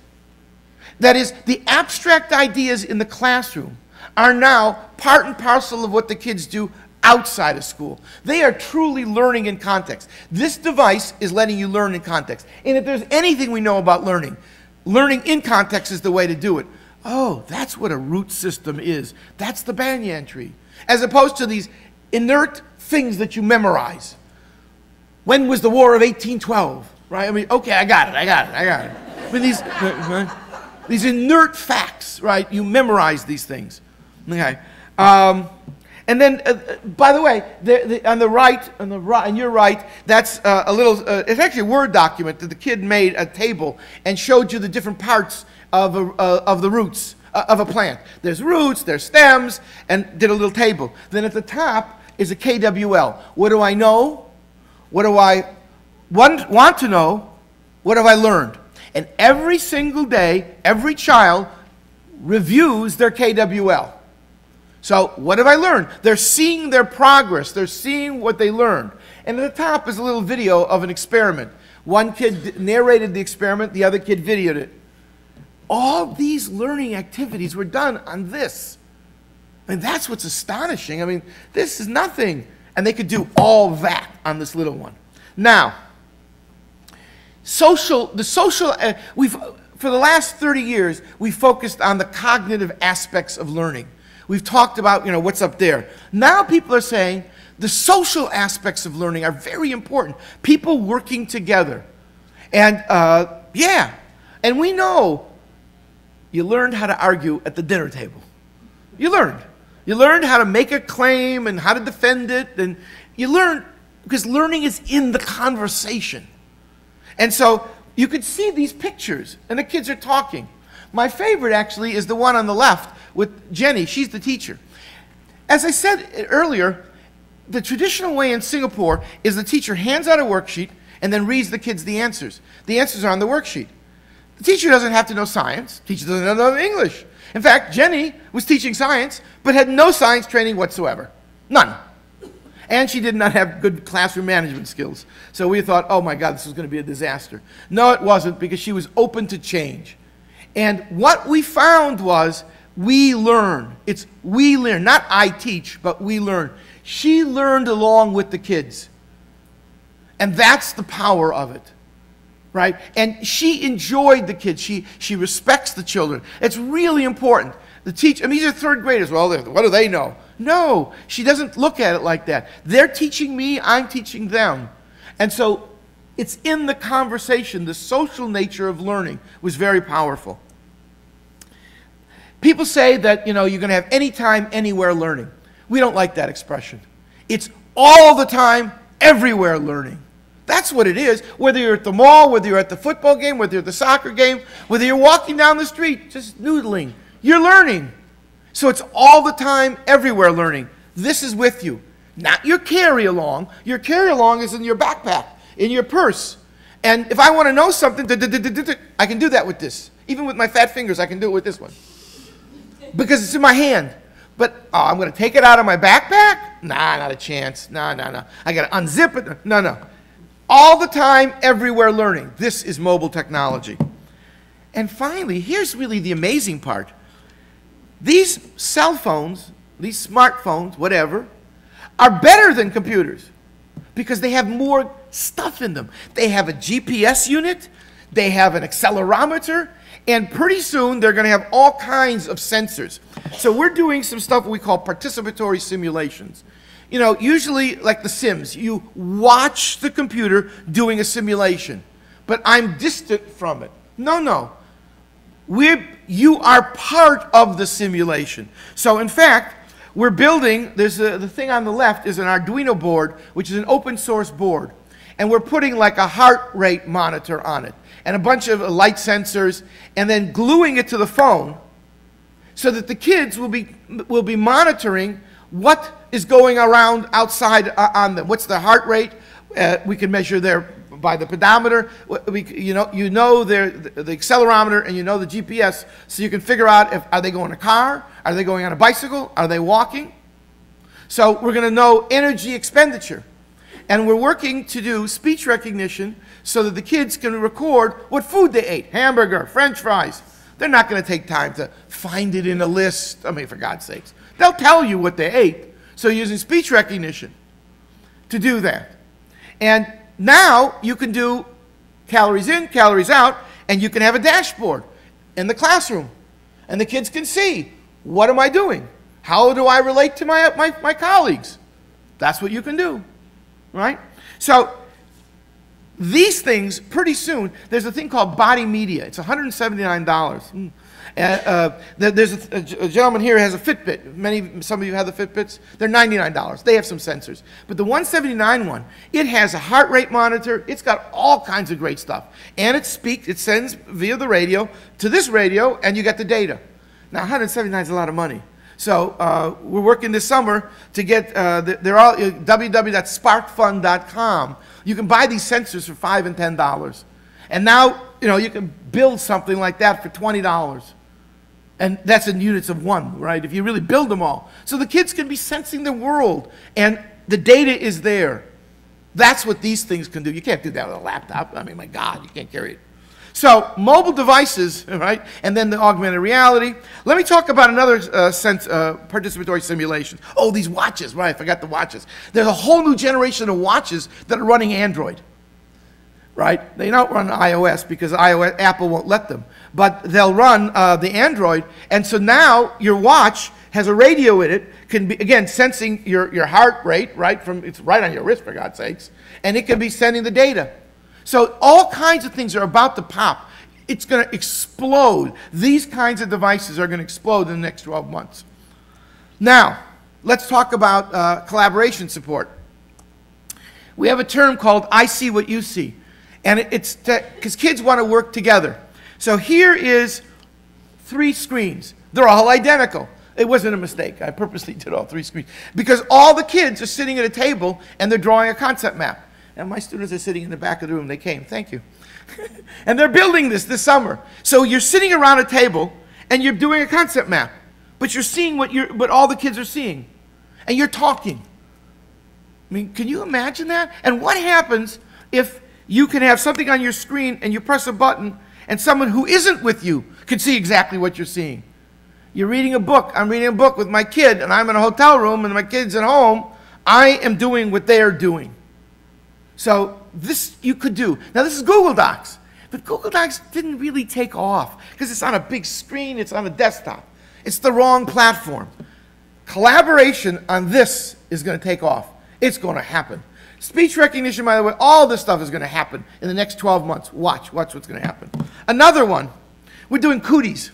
That is, the abstract ideas in the classroom are now part and parcel of what the kids do outside of school. They are truly learning in context. This device is letting you learn in context. And if there's anything we know about learning, learning in context is the way to do it. Oh, that's what a root system is. That's the banyan tree. As opposed to these inert things that you memorize. When was the War of 1812? Right? I mean, okay, I got it. I mean, these inert facts, right? You memorize these things. Okay. And then, by the way, on your right, that's a little, it's actually a Word document that the kid made a table and showed you the different parts of the roots of a plant. There's roots, there's stems, and did a little table. Then at the top is a KWL. What do I know? What do I want to know? What have I learned? And every single day, every child reviews their KWL. So what have I learned? They're seeing their progress. They're seeing what they learned. And at the top is a little video of an experiment. One kid narrated the experiment. The other kid videoed it. all these learning activities were done on this. I mean, that's what's astonishing. I mean, this is nothing. And they could do all that on this little one. Now, for the last 30 years, we've focused on the cognitive aspects of learning. We've talked about, what's up there. Now people are saying the social aspects of learning are very important. People working together. And, yeah. And we know you learned how to argue at the dinner table. You learned. You learned how to make a claim and how to defend it. And you learned, because learning is in the conversation. And so you could see these pictures, and the kids are talking. My favorite, actually, is the one on the left with Jenny. She's the teacher. As I said earlier, the traditional way in Singapore is the teacher hands out a worksheet and then reads the kids the answers. The answers are on the worksheet. The teacher doesn't have to know science. The teacher doesn't have to know English. In fact, Jenny was teaching science, but had no science training whatsoever. None. And she did not have good classroom management skills. So we thought, oh my God, this was going to be a disaster. No, it wasn't, because she was open to change. And what we found was, we learn. It's we learn, not I teach, but we learn. She learned along with the kids. And that's the power of it. Right? And she enjoyed the kids. She respects the children. It's really important. The teacher, I mean, these are third graders. Well, what do they know? No, she doesn't look at it like that. They're teaching me, I'm teaching them. And so it's in the conversation. The social nature of learning was very powerful. People say that, you're going to have anytime, anywhere learning. We don't like that expression. It's all the time, everywhere learning. That's what it is. Whether you're at the mall, whether you're at the football game, whether you're at the soccer game, whether you're walking down the street, just noodling, you're learning. So it's all the time, everywhere learning. This is with you. Not your carry-along. Your carry-along is in your backpack, in your purse. And if I want to know something, I can do that with this. Even with my fat fingers, I can do it with this one. Because it's in my hand. But, I'm going to take it out of my backpack? Nah, not a chance. No. I got to unzip it. No. All the time, everywhere learning. This is mobile technology. And finally, here's really the amazing part. These cell phones, these smartphones, whatever, are better than computers because they have more stuff in them. They have a GPS unit, they have an accelerometer, and pretty soon they're going to have all kinds of sensors. So we're doing some stuff we call participatory simulations. Usually like The Sims, you watch the computer doing a simulation, but I'm distant from it. No. You are part of the simulation. So in fact, we're building, the thing on the left is an Arduino board, which is an open source board. And we're putting like a heart rate monitor on it, and a bunch of light sensors, and then gluing it to the phone so that the kids will be monitoring what is going around outside on them. What's the heart rate? We can measure by the pedometer. You know the accelerometer, and you know the GPS, so you can figure out are they going in a car? Are they going on a bicycle? Are they walking? So we're going to know energy expenditure. And we're working to do speech recognition so that the kids can record what food they ate. Hamburger, French fries. They're not going to take time to find it in a list. I mean, for God's sakes. They'll tell you what they ate. So using speech recognition to do that. And now you can do calories in, calories out, and you can have a dashboard in the classroom. And the kids can see, what am I doing? How do I relate to my colleagues? That's what you can do, right? So these things, pretty soon, there's a thing called body media. It's $179. There's a gentleman here who has a Fitbit. Some of you have the Fitbits. They're $99. They have some sensors. But the 179 one, it has a heart rate monitor. It's got all kinds of great stuff. And it sends via the radio to this radio, and you get the data. Now, 179 is a lot of money. So we're working this summer to get, they're all www.sparkfund.com. You can buy these sensors for $5 and $10. And now, you can build something like that for $20. And that's in units of one, right? If you really build them all. So the kids can be sensing the world, and the data is there. That's what these things can do. You can't do that with a laptop. I mean, my God, you can't carry it. So mobile devices, right, and then the augmented reality. Let me talk about another participatory simulation. Oh, these watches, right, I forgot the watches. There's a whole new generation of watches that are running Android, right? They don't run iOS because Apple won't let them, but they'll run the Android, and so now your watch has a radio in it, can be, again, sensing your heart rate, right, it's right on your wrist, for God's sakes, and it can be sending the data. So all kinds of things are about to pop. It's going to explode. These kinds of devices are going to explode in the next 12 months. Now, let's talk about collaboration support. We have a term called I see what you see. And it's because kids want to work together. So here is 3 screens. They're all identical. It wasn't a mistake. I purposely did all 3 screens. Because all the kids are sitting at a table and they're drawing a concept map. And my students are sitting in the back of the room. They came. Thank you. And they're building this summer. So you're sitting around a table and you're doing a concept map. But you're seeing what all the kids are seeing. And you're talking. I mean, can you imagine that? And what happens if you can have something on your screen and you press a button and someone who isn't with you can see exactly what you're seeing? You're reading a book. I'm reading a book with my kid and I'm in a hotel room and my kid's at home. I am doing what they are doing. So this you could do. Now this is Google Docs, but Google Docs didn't really take off because it's on a big screen, it's on a desktop. It's the wrong platform. Collaboration on this is going to take off. It's going to happen. Speech recognition, by the way, all this stuff is going to happen in the next 12 months. Watch what's going to happen. Another one, we're doing cooties.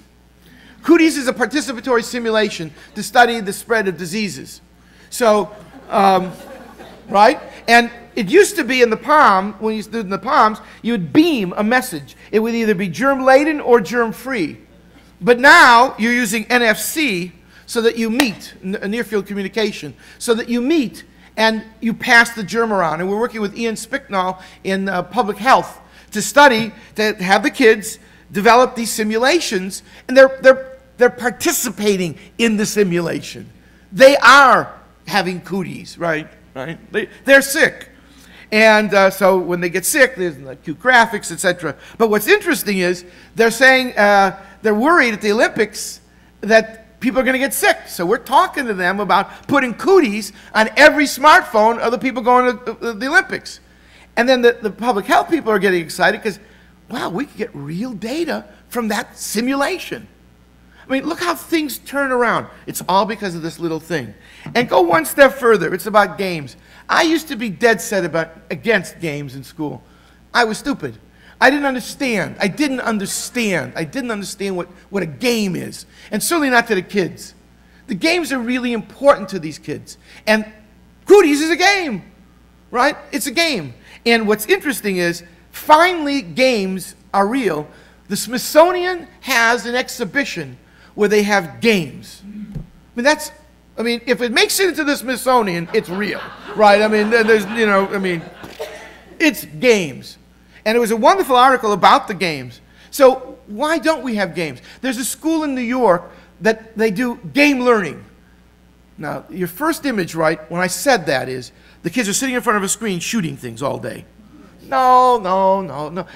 Cooties is a participatory simulation to study the spread of diseases. So, right? And it used to be in the palm, when you stood in the palms, you would beam a message. It would either be germ-laden or germ-free. But now you're using NFC so that you meet, near-field communication, so that you meet and you pass the germ around. And we're working with Ian Spicknall in public health to study, to have the kids develop these simulations, and they're participating in the simulation. They are having cooties, right? They're sick. And so when they get sick, there's cute graphics, etc. But what's interesting is they're saying they're worried at the Olympics that people are going to get sick. So we're talking to them about putting cooties on every smartphone of the people going to the Olympics. And then the public health people are getting excited because, wow, we could get real data from that simulation. I mean, look how things turn around. It's all because of this little thing. And go one step further. It's about games. I used to be dead set against games in school. I was stupid. I didn't understand. I didn't understand what a game is. And certainly not to the kids. The games are really important to these kids. And Cooties is a game, right? It's a game. And what's interesting is, finally, games are real. The Smithsonian has an exhibition where they have games. I mean, if it makes it into the Smithsonian, it's real, right? I mean, it's games. And it was a wonderful article about the games. So why don't we have games? There's a school in New York that they do game learning. Now, your first image, right, when I said that is, the kids are sitting in front of a screen shooting things all day. No.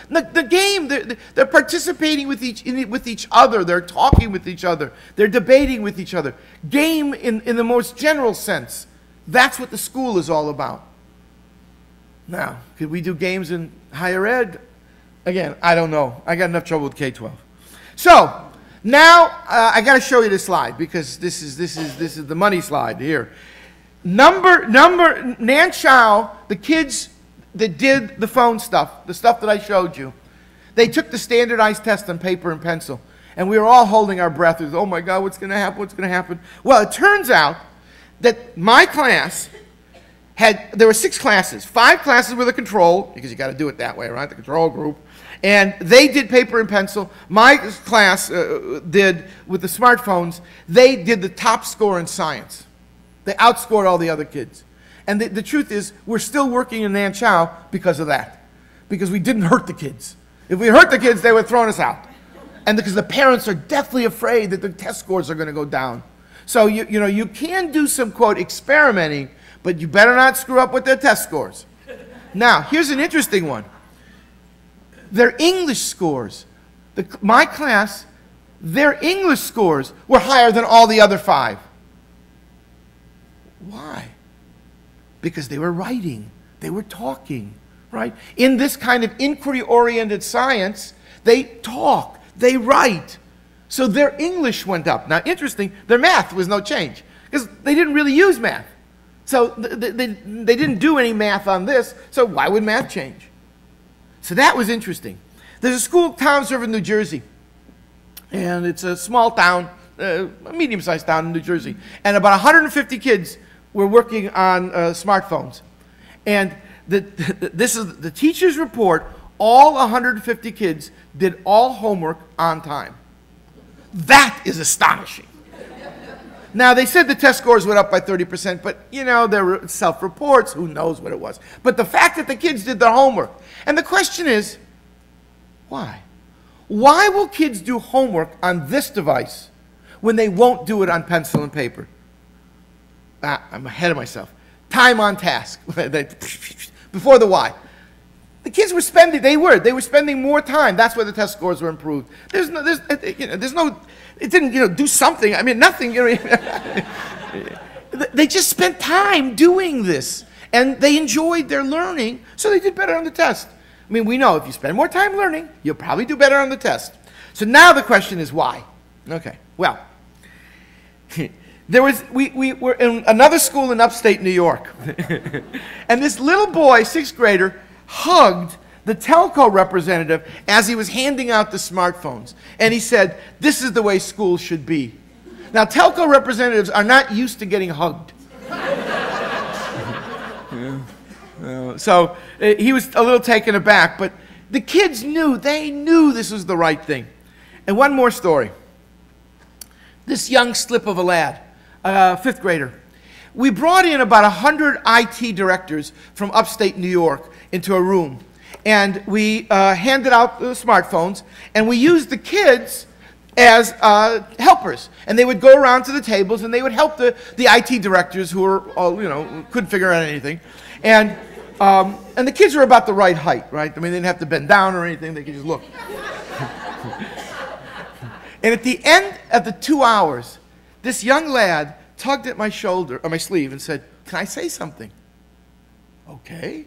The game, they're participating with each other. They're talking with each other. They're debating with each other. Game in the most general sense. That's what the school is all about. Now, could we do games in higher ed? Again, I don't know. I got enough trouble with K-12. So, now I got to show you this slide because this is the money slide here. Nan Chao, the kids that did the phone stuff, the stuff that I showed you, they took the standardized test on paper and pencil, and we were all holding our breath. Oh my God, what's going to happen? What's going to happen? Well, it turns out that my class there were 6 classes. 5 classes with a control, because you got to do it that way, right? The control group. And they did paper and pencil. My class did with the smartphones. They did the top score in science. They outscored all the other kids. And the truth is, we're still working in Nan Chao because of that. Because we didn't hurt the kids. If we hurt the kids, they would have thrown us out. And because the parents are deathly afraid that the test scores are going to go down. So, you can do some, quote, experimenting, but you better not screw up with their test scores. Now, here's an interesting one. their English scores, my class, their English scores were higher than all the other 5. Why? Because they were writing, they were talking, right? In this kind of inquiry-oriented science, they talk, they write. So their English went up. Now, interesting, their math was no change, because they didn't really use math. So they didn't do any math on this, so why would math change? So that was interesting. There's a school, Toms River, New Jersey, and it's a small town, a medium-sized town in New Jersey, and about 150 kids were working on smartphones. And this is the teacher's report. All 150 kids did all homework on time. That is astonishing. Now, they said the test scores went up by 30%, but, you know, there were self-reports. Who knows what it was? But the fact that the kids did their homework. And the question is, why? Why will kids do homework on this device when they won't do it on pencil and paper? I'm ahead of myself. Time on task. Before the why. The kids were spending, they were spending more time. That's why the test scores were improved. There's no, it didn't, do something. I mean, nothing. They just spent time doing this. And they enjoyed their learning, so they did better on the test. I mean, we know if you spend more time learning, you'll probably do better on the test. So now the question is why? Okay, well, we were in another school in upstate New York. And this little boy, 6th grader, hugged the telco representative as he was handing out the smartphones. And he said, "This is the way school should be." Now, telco representatives are not used to getting hugged. So he was a little taken aback, but the kids knew, they knew this was the right thing. And one more story. This young slip of a lad, 5th grader. We brought in about 100 IT directors from upstate New York into a room. And we handed out the smartphones, and we used the kids as helpers. And they would go around to the tables, and they would help the IT directors who were, couldn't figure out anything. And the kids were about the right height, right? I mean, they didn't have to bend down or anything. They could just look. And at the end of the 2 hours, this young lad tugged at my shoulder, or my sleeve, and said, "Can I say something?" Okay.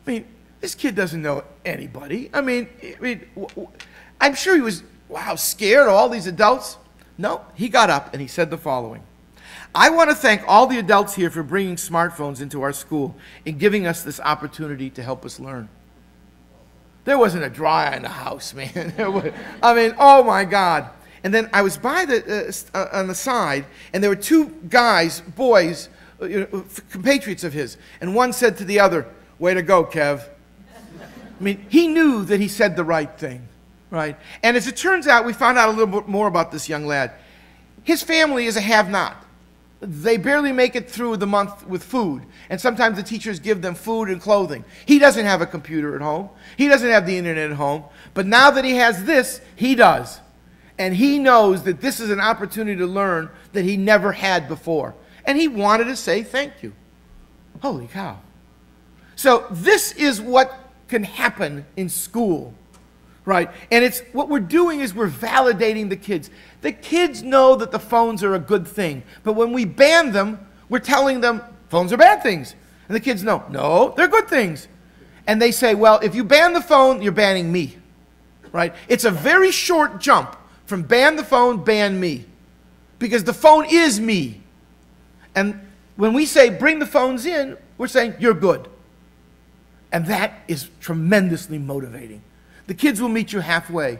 I mean, this kid doesn't know anybody. I mean, I'm sure he was, wow, scared of all these adults. No, he got up and he said the following. "I want to thank all the adults here for bringing smartphones into our school and giving us this opportunity to help us learn." There wasn't a dry eye in the house, man. I mean, oh my God. And then I was by on the side, and there were 2 guys, boys, compatriots of his, and one said to the other, "Way to go, Kev." I mean, he knew that he said the right thing, right? And as it turns out, we found out a little bit more about this young lad. His family is a have-not. They barely make it through the month with food, and sometimes the teachers give them food and clothing. He doesn't have a computer at home. He doesn't have the internet at home. But now that he has this, he does. And he knows that this is an opportunity to learn that he never had before. And he wanted to say thank you. Holy cow. So this is what can happen in school, right? And it's what we're doing is we're validating the kids. The kids know that the phones are a good thing. But when we ban them, we're telling them phones are bad things. And the kids know, no, they're good things. And they say, well, if you ban the phone, you're banning me, right? It's a very short jump from ban the phone, ban me. Because the phone is me. And when we say bring the phones in, we're saying you're good. And that is tremendously motivating. The kids will meet you halfway.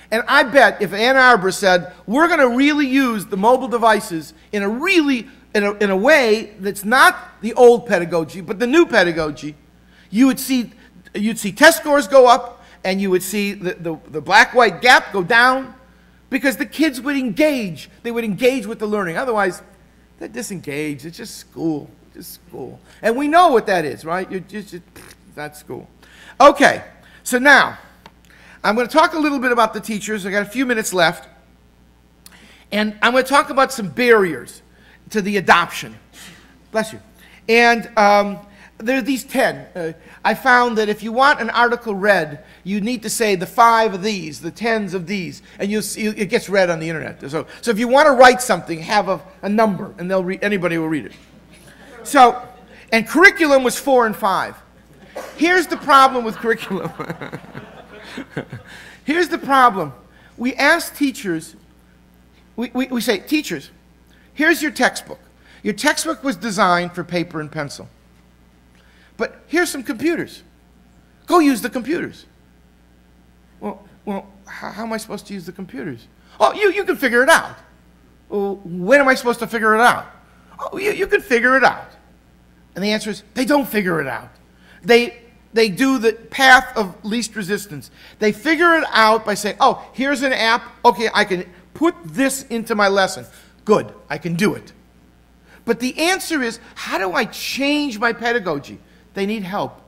And I bet if Ann Arbor said, we're going to really use the mobile devices in a way that's not the old pedagogy, but the new pedagogy, you'd see test scores go up, and you would see the black-white gap go down, because the kids would engage. They would engage with the learning. Otherwise, they're disengaged. It's just school. Just school. And we know what that is, right? That's school. Okay, so now, I'm going to talk a little bit about the teachers. I got a few minutes left. And I'm going to talk about some barriers to the adoption. Bless you. And there are these 10. I found that if you want an article read, you need to say the 5 of these, the 10s of these, and you'll see it gets read on the internet. So if you want to write something, have a number, and anybody will read it. So, and curriculum was 4 and 5. Here's the problem with curriculum. Here's the problem. We ask teachers, we say, teachers, here's your textbook. Your textbook was designed for paper and pencil. But here's some computers. Go use the computers. Well, how am I supposed to use the computers? Oh, you can figure it out. Well, when am I supposed to figure it out? Oh, you can figure it out. And the answer is, they don't figure it out. They do the path of least resistance. They figure it out by saying, oh, here's an app. Okay, I can put this into my lesson. Good, I can do it. But the answer is, how do I change my pedagogy? They need help.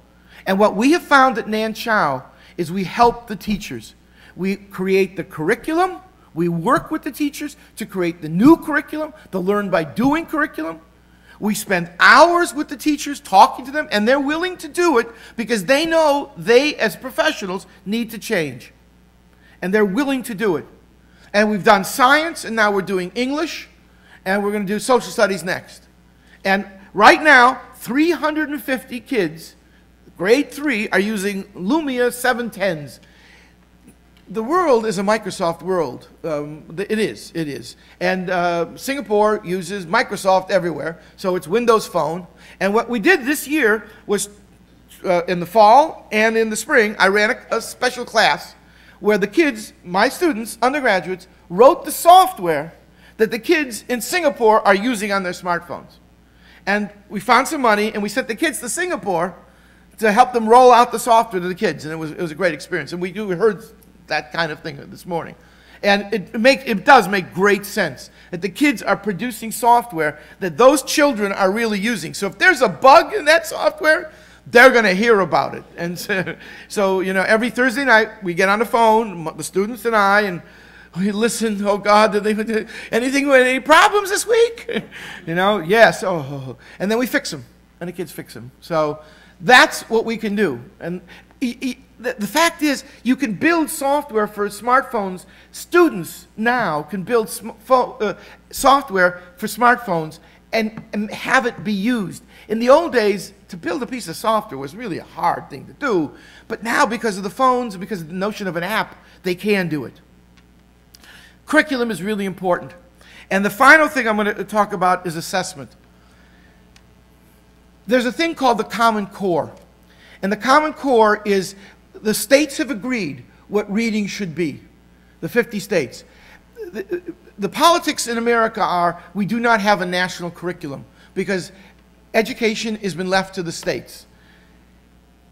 And what we have found at Nan Chao is we help the teachers. We create the curriculum. We work with the teachers to create the new curriculum, the learn by doing curriculum. We spend hours with the teachers talking to them, and they're willing to do it because they know they, as professionals, need to change. And they're willing to do it. And we've done science, and now we're doing English, and we're going to do social studies next. And right now, 350 kids, grade 3, are using Lumia 710s. The world is a Microsoft world. It is. And Singapore uses Microsoft everywhere, so it's Windows Phone. And what we did this year was, in the fall and in the spring, I ran a special class where the kids, my students, undergraduates, wrote the software that the kids in Singapore are using on their smartphones. And we found some money, and we sent the kids to Singapore to help them roll out the software to the kids, and it was a great experience. And we heard that kind of thing this morning. And it does make great sense that the kids are producing software that those children are really using. So if there's a bug in that software, they're going to hear about it. And so, you know, every Thursday night we get on the phone, the students and I, and we listen. Oh God, did they do any problems this week? You know, yes. Oh, and then we fix them, and the kids fix them. So that's what we can do. And the fact is, you can build software for smartphones. Students now can build software for smartphones and have it be used. In the old days, to build a piece of software was really a hard thing to do. But now, because of the phones and because of the notion of an app, they can do it. Curriculum is really important. And the final thing I'm going to talk about is assessment. There's a thing called the Common Core. And the Common Core is the states have agreed what reading should be, the 50 states. The politics in America are we do not have a national curriculum because education has been left to the states.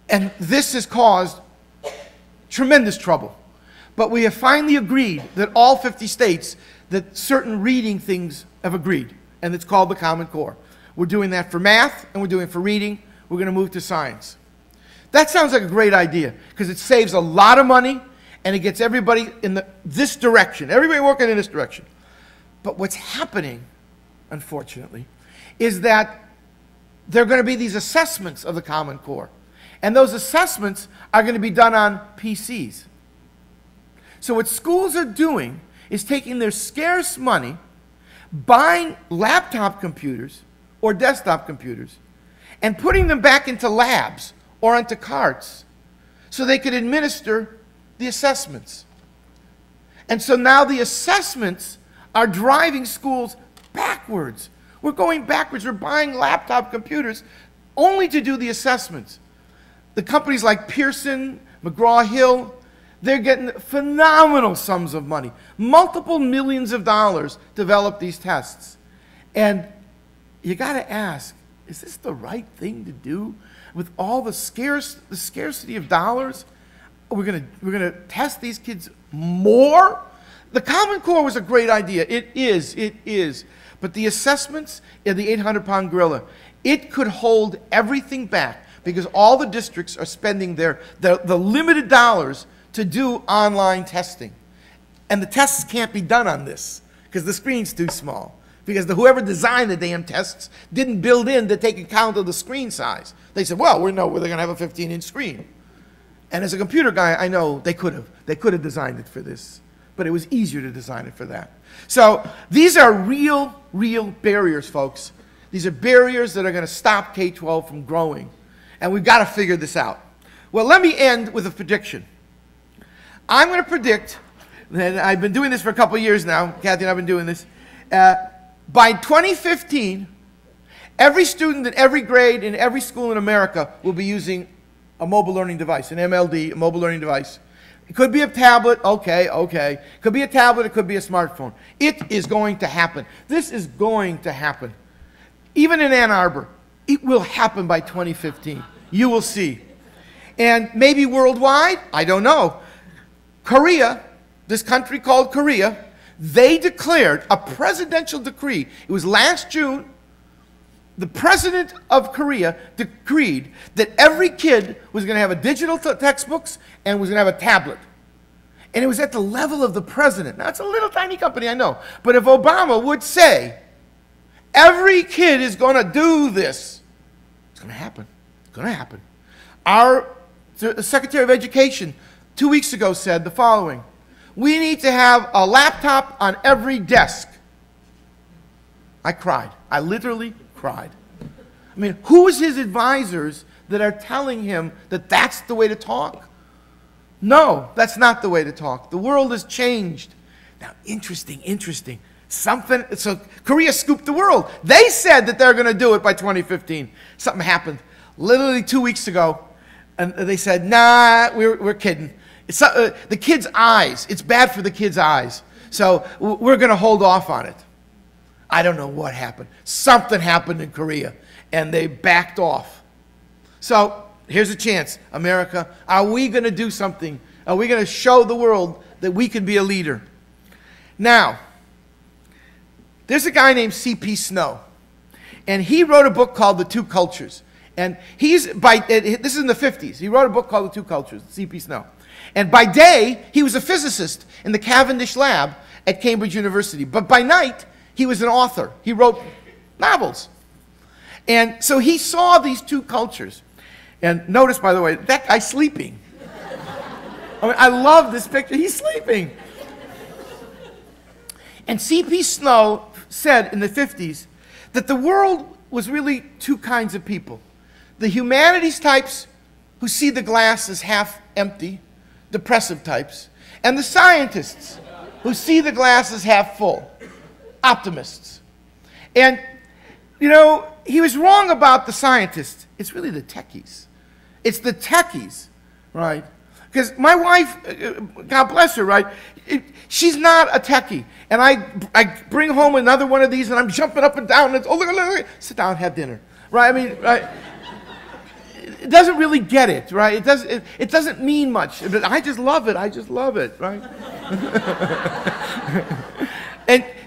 And this has caused tremendous trouble. But we have finally agreed that all 50 states, that certain reading things have agreed, and it's called the Common Core. We're doing that for math, and we're doing it for reading. We're going to move to science. That sounds like a great idea, because it saves a lot of money, and it gets everybody in this direction, everybody working in this direction. But what's happening, unfortunately, is that there are going to be these assessments of the Common Core, and those assessments are going to be done on PCs. So what schools are doing is taking their scarce money, buying laptop computers or desktop computers, and putting them back into labs or onto carts so they could administer the assessments. And so now the assessments are driving schools backwards. We're going backwards. We're buying laptop computers only to do the assessments. The companies like Pearson, McGraw-Hill, they're getting phenomenal sums of money, multiple millions of dollars to develop these tests. And you got to ask, is this the right thing to do with all the scarcity of dollars? We're gonna test these kids more? The Common Core was a great idea. It is. But the assessments in the 800-pound gorilla, it could hold everything back because all the districts are spending the limited dollars to do online testing. And the tests can't be done on this because the screen's too small. because whoever designed the damn tests didn't build in to take account of the screen size. They said, well, they're going to have a 15-inch screen. And as a computer guy, I know they could have designed it for this, but it was easier to design it for that. So these are real barriers, folks. These are barriers that are going to stop K-12 from growing, and we've got to figure this out. Well, let me end with a prediction. I'm going to predict, and I've been doing this for a couple of years now, Kathy and I've been doing this, by 2015, every student in every grade in every school in America will be using a mobile learning device, an MLD, a mobile learning device. It could be a tablet, okay. It could be a tablet, it could be a smartphone. It is going to happen. This is going to happen. Even in Ann Arbor, it will happen by 2015. You will see. And maybe worldwide, I don't know. Korea, this country called Korea, they declared a presidential decree. It was last June. The president of Korea decreed that every kid was going to have a digital textbooks and was going to have a tablet. And it was at the level of the president. Now, it's a little tiny company, I know. But if Obama would say, every kid is going to do this, it's going to happen. It's going to happen. Our Secretary of Education 2 weeks ago said the following: we need to have a laptop on every desk. I cried. I literally cried. I mean, who is his advisors that are telling him that that's the way to talk? No, that's not the way to talk. The world has changed. Now, interesting. So Korea scooped the world. They said that they're going to do it by 2015. Something happened literally 2 weeks ago, and they said, nah, we're kidding. It's the kids' eyes. It's bad for the kids' eyes. So we're going to hold off on it. I don't know what happened. Something happened in Korea, and they backed off. So here's a chance, America. Are we going to do something? Are we going to show the world that we can be a leader? Now, there's a guy named C.P. Snow, and he wrote a book called The Two Cultures. And this is in the 50s. He wrote a book called The Two Cultures, C.P. Snow. And by day, he was a physicist in the Cavendish lab at Cambridge University. But by night, he was an author. He wrote novels. And so he saw these two cultures. And notice, by the way, that guy's sleeping. I mean, I love this picture. He's sleeping. And C.P. Snow said in the 50s that the world was really two kinds of people. The humanities types who see the glass as half empty, depressive types, and the scientists who see the glass as half full, optimists. And, you know, he was wrong about the scientists. It's really the techies. It's the techies, right? Because my wife, God bless her, right? She's not a techie. And I bring home another one of these, and I'm jumping up and down. And it's, oh, look. Sit down, have dinner. Right? I mean, right? It doesn't really get it, right? It doesn't mean much. But I just love it. I just love it, right?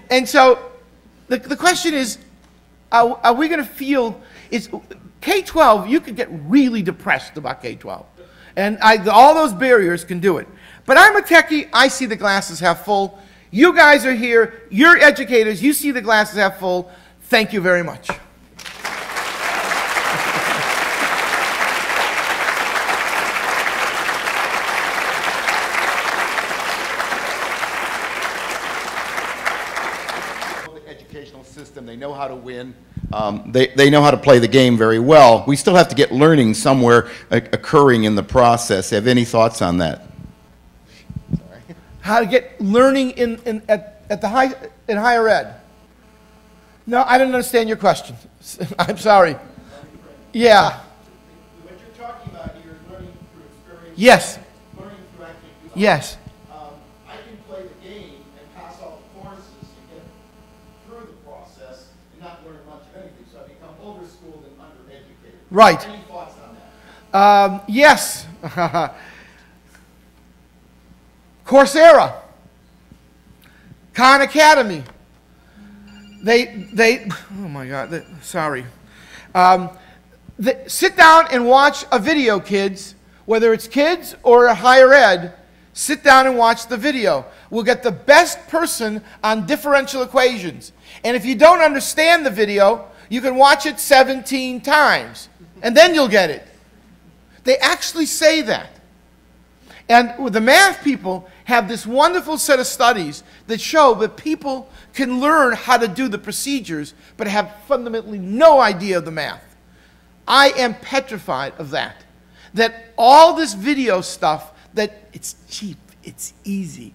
and so the question is, are we going to feel, K-12, you could get really depressed about K-12. And all those barriers can do it. But I'm a techie. I see the glasses half full. You guys are here. You're educators. You see the glasses half full. Thank you very much. Educational system. They know how to win. They know how to play the game very well. We still have to get learning somewhere occurring in the process. Have any thoughts on that? Sorry. How to get learning in higher ed? No, I didn't understand your question. I'm sorry. Yeah. What you're talking about here is learning through experience. Yes. Learning through actually. Yes. I can play the game and pass all the courses to get through the process and not learn much of anything. So I become over-schooled and undereducated. Right. Any thoughts on that? Yes. Coursera. Khan Academy. Oh my God, sorry. Sit down and watch a video, kids, whether it's kids or higher ed, sit down and watch the video. We'll get the best person on differential equations. And if you don't understand the video, you can watch it 17 times, and then you'll get it. They actually say that. And the math people have this wonderful set of studies that show that people can learn how to do the procedures, but have fundamentally no idea of the math. I am petrified of that. That all this video stuff, that it's cheap, it's easy.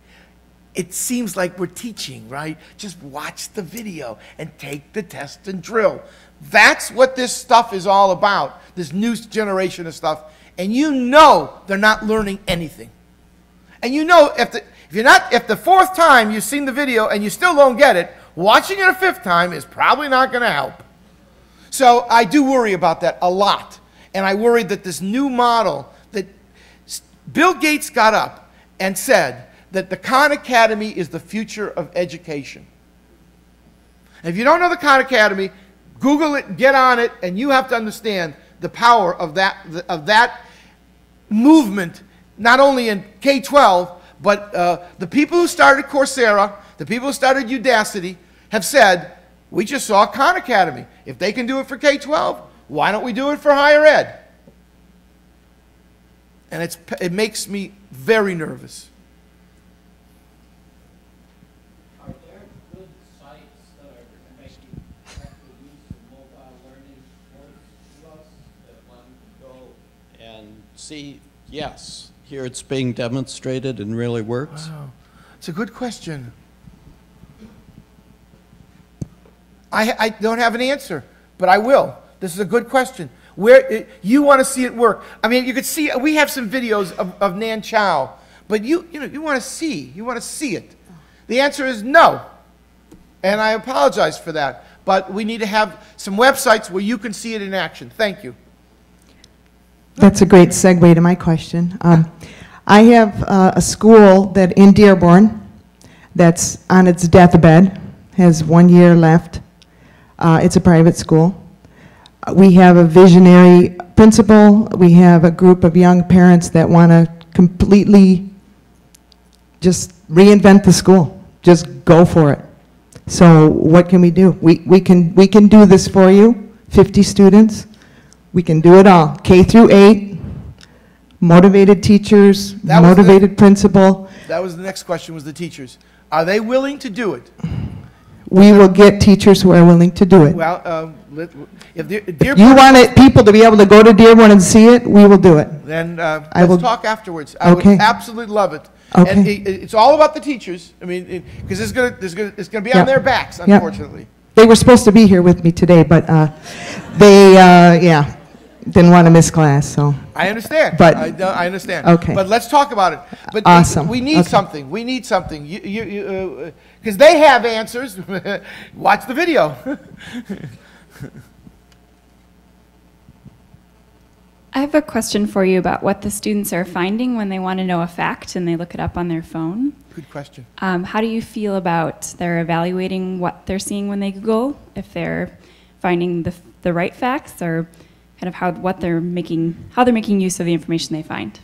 It seems like we're teaching, right? Just watch the video and take the test and drill. That's what this stuff is all about, this new generation of stuff. And you know they're not learning anything. And you know if the fourth time you've seen the video and you still don't get it, watching it a fifth time is probably not going to help. So I do worry about that a lot. And I worry that this new model, that Bill Gates got up and said that the Khan Academy is the future of education. And if you don't know the Khan Academy, Google it, get on it, and you have to understand the power of that movement, not only in K-12, but the people who started Coursera, the people who started Udacity, have said, we just saw Khan Academy. If they can do it for K-12, why don't we do it for higher ed? And it makes me very nervous. Are there good sites that are making practical use of mobile learning to us that one can go and see, yes, here it's being demonstrated and really works? Wow. It's a good question. I don't have an answer, but I will. This is a good question. Where you want to see it work? I mean, you could see we have some videos of Nan Chow, but you want to see it. The answer is no, and I apologize for that. But we need to have some websites where you can see it in action. Thank you. That's a great segue to my question. I have a school that in Dearborn that's on its deathbed, has 1 year left. It's a private school. We have a visionary principal. We have a group of young parents that want to completely just reinvent the school. Just go for it. So what can we do? We can do this for you, 50 students. We can do it all, K through 8, motivated teachers, motivated principal. That was the next question, was the teachers. Are they willing to do it? We will get teachers who are willing to do it. Well, if You want people to be able to go to Dearborn and see it, we will do it. Then let's talk afterwards. I would absolutely love it. Okay. And it's all about the teachers. I mean, because it's gonna be on their backs, unfortunately. They were supposed to be here with me today, but they didn't want to miss class. So I understand. But I understand. Okay. But let's talk about it. But awesome. We need something. We need something. Because they have answers. Watch the video. I have a question for you about what the students are finding when they want to know a fact and they look it up on their phone. Good question. How do you feel about their evaluating what they're seeing when they Google, if they're finding the right facts, or kind of how they're making use of the information they find?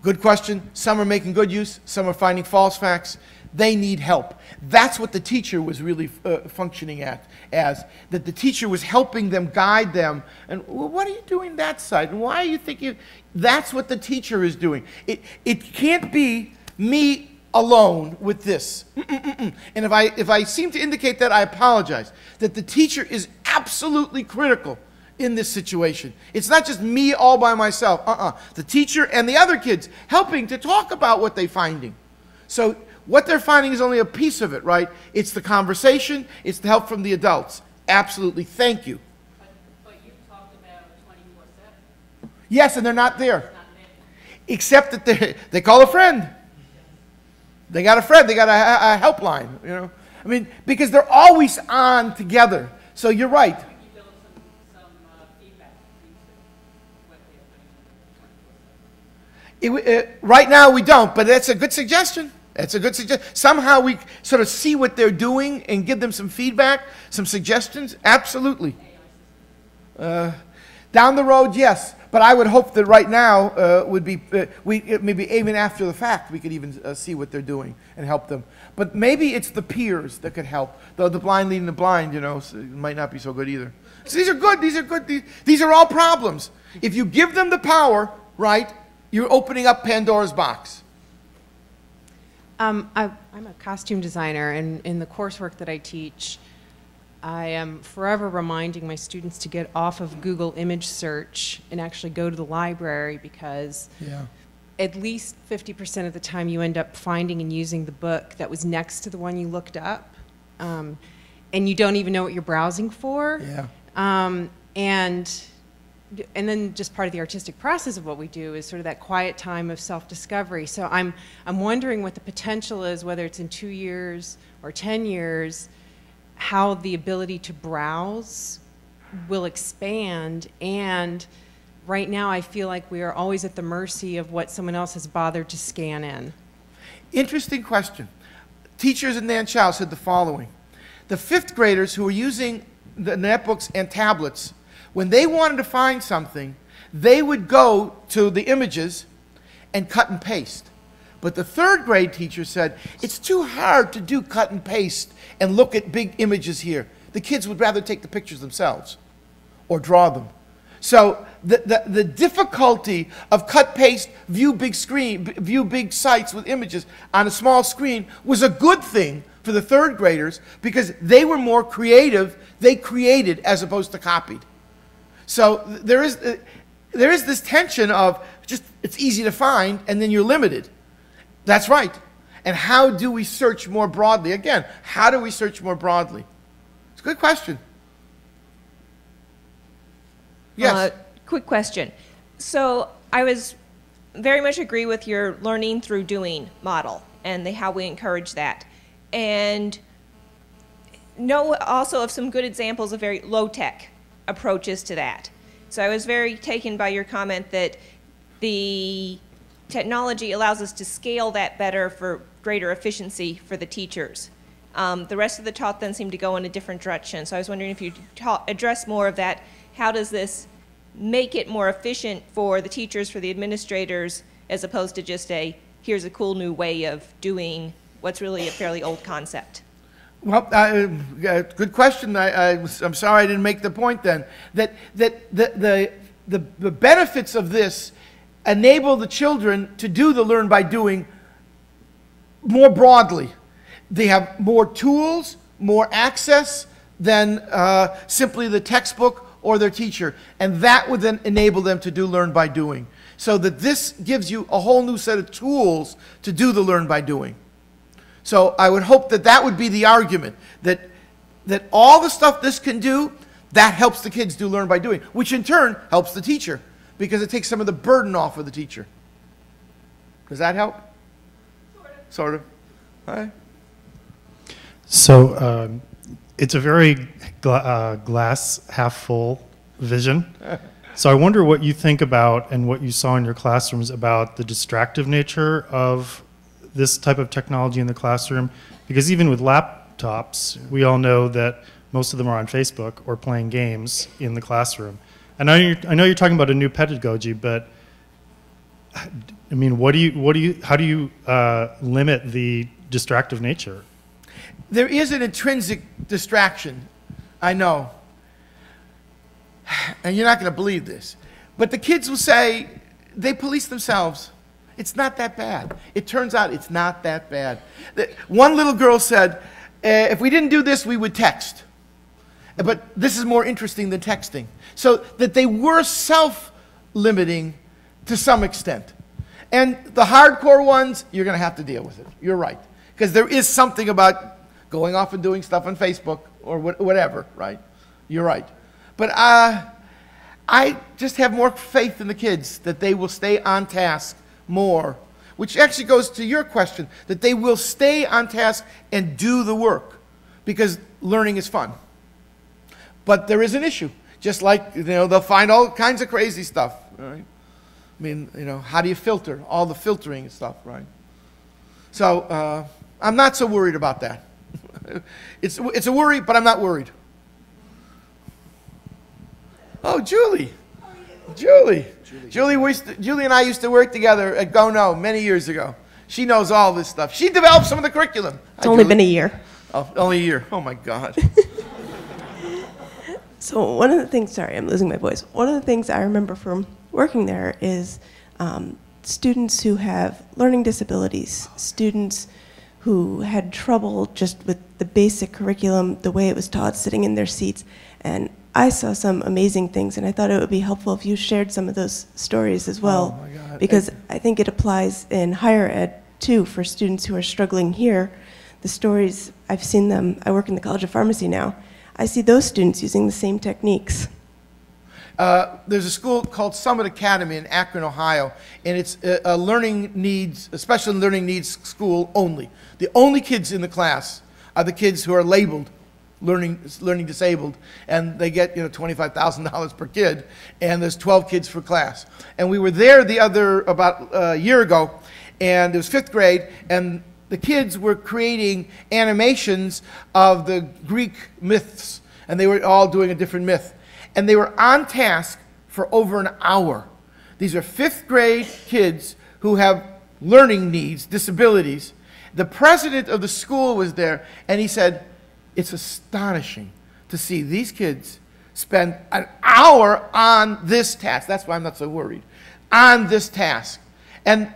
Good question. Some are making good use. Some are finding false facts. They need help. That's what the teacher was really functioning as, that the teacher was helping them, guide them. And well, what are you doing that side? And why are you thinking? That's what the teacher is doing. It can't be me alone with this. And if I seem to indicate that, I apologize. That the teacher is absolutely critical in this situation. It's not just me all by myself. The teacher and the other kids helping to talk about what they're finding. So what they're finding is only a piece of it, right? It's the conversation, it's the help from the adults. Absolutely, thank you. But you talked about 24/7. Yes, and they're not there. Except that they call a friend. They got a friend, they got a helpline, you know. I mean, because they're always on together. So you're right. Right now we don't, but that's a good suggestion. That's a good suggestion. Somehow we sort of see what they're doing and give them some feedback, some suggestions. Absolutely. There Down the road, yes. But I would hope that right now would be, maybe even after the fact, we could even see what they're doing and help them. But maybe it's the peers that could help. Though the blind leading the blind, you know, so it might not be so good either. So these are good. These are good. These are all problems. If you give them the power, right, you're opening up Pandora's box. I'm a costume designer, and in the coursework that I teach, I am forever reminding my students to get off of Google image search and actually go to the library, because at least 50% of the time you end up finding and using the book that was next to the one you looked up, and you don't even know what you're browsing for. And then just part of the artistic process of what we do is sort of that quiet time of self-discovery. So I'm wondering what the potential is, whether it's in 2 years or 10 years, how the ability to browse will expand. And right now I feel like we are always at the mercy of what someone else has bothered to scan in. Interesting question. Teachers in Nanchow said the following. The 5th graders who were using the netbooks and tablets, when they wanted to find something, they would go to the images and cut and paste. But the 3rd grade teacher said, it's too hard to do cut and paste and look at big images here. The kids would rather take the pictures themselves or draw them. So the difficulty of cut, paste, view big sites with images on a small screen was a good thing for the 3rd graders, because they were more creative. They created as opposed to copied. So there is this tension of just, it's easy to find, and then you're limited. That's right. And how do we search more broadly? Again, how do we search more broadly? It's a good question. Yes. Quick question. So I was very much agree with your learning through doing model and how we encourage that. And know also of some good examples of very low-tech approaches to that. So I was very taken by your comment that the technology allows us to scale that better for greater efficiency for the teachers. The rest of the talk then seemed to go in a different direction. So I was wondering if you address more of that. How does this make it more efficient for the teachers, for the administrators, as opposed to just here's a cool new way of doing what's really a fairly old concept? Well, good question. I'm sorry I didn't make the point then. That the benefits of this enable the children to do the learn by doing more broadly. They have more tools, more access than simply the textbook or their teacher. And that would then enable them to do learn by doing. So that this gives you a whole new set of tools to do the learn by doing. So I would hope that that would be the argument, that all the stuff this can do, that helps the kids do learn by doing, which in turn helps the teacher, because it takes some of the burden off of the teacher. Does that help? Sort of. All right. So it's a very glass half full vision. So I wonder what you think about, and what you saw in your classrooms, about the distractive nature of this type of technology in the classroom, because even with laptops, we all know that most of them are on Facebook or playing games in the classroom. And I know you're talking about a new pedagogy, but I mean, how do you limit the distractive nature? There is an intrinsic distraction, I know. And you're not going to believe this, but the kids will say they police themselves. It's not that bad. It turns out it's not that bad. One little girl said, if we didn't do this, we would text. But this is more interesting than texting. So that they were self-limiting to some extent. And the hardcore ones, you're going to have to deal with it. You're right. Because there is something about going off and doing stuff on Facebook or whatever, right? You're right. But I just have more faith in the kids that they will stay on task more, which actually goes to your question, that they will stay on task and do the work, because learning is fun. But there is an issue, just like, you know, they'll find all kinds of crazy stuff, right? I mean, you know, how do you filter? All the filtering and stuff, right? So I'm not so worried about that. It's a worry, but I'm not worried. Oh, Julie. Julie. Julie and I used to work together at Go No many years ago. She knows all this stuff. She developed some of the curriculum. It's only been a year. Oh, only a year. Oh, my God. So one of the things, sorry, I'm losing my voice. One of the things I remember from working there is students who have learning disabilities, students who had trouble just with the basic curriculum, the way it was taught, sitting in their seats. And I saw some amazing things, and I thought it would be helpful if you shared some of those stories as well. Oh, my God. Because I think it applies in higher ed, too, for students who are struggling here. The stories, I've seen them, I work in the College of Pharmacy now. I see those students using the same techniques. There's a school called Summit Academy in Akron, Ohio, and it's a special learning needs school only. The only kids in the class are the kids who are labeled learning disabled, and they get $25,000 per kid, and there's 12 kids per class. And we were there about a year ago, and it was 5th grade, and the kids were creating animations of the Greek myths, and they were all doing a different myth. And they were on task for over an hour. These are 5th grade kids who have learning needs, disabilities. The president of the school was there, and he said, it's astonishing to see these kids spend an hour on this task. That's why I'm not so worried. On this task. And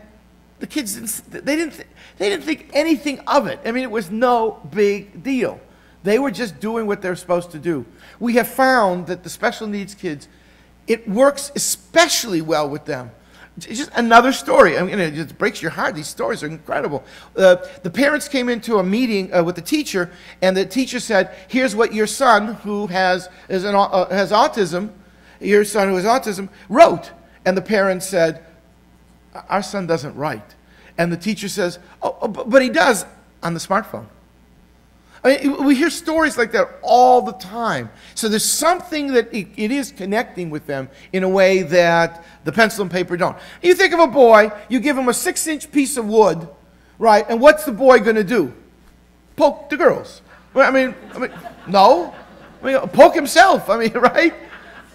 the kids, they didn't think anything of it. I mean, it was no big deal. They were just doing what they're supposed to do. We have found that the special needs kids, it works especially well with them. It's just another story. I mean, it just breaks your heart. These stories are incredible. The parents came into a meeting with the teacher, and the teacher said, here's what your son who has autism, wrote. And the parents said, our son doesn't write. And the teacher says, oh, but he does on the smartphone. I mean, we hear stories like that all the time. So there's something that it is connecting with them in a way that the pencil and paper don't. You think of a boy, you give him a 6-inch piece of wood, right, and what's the boy going to do? Poke the girls. I mean, no. I mean, poke himself, I mean, right?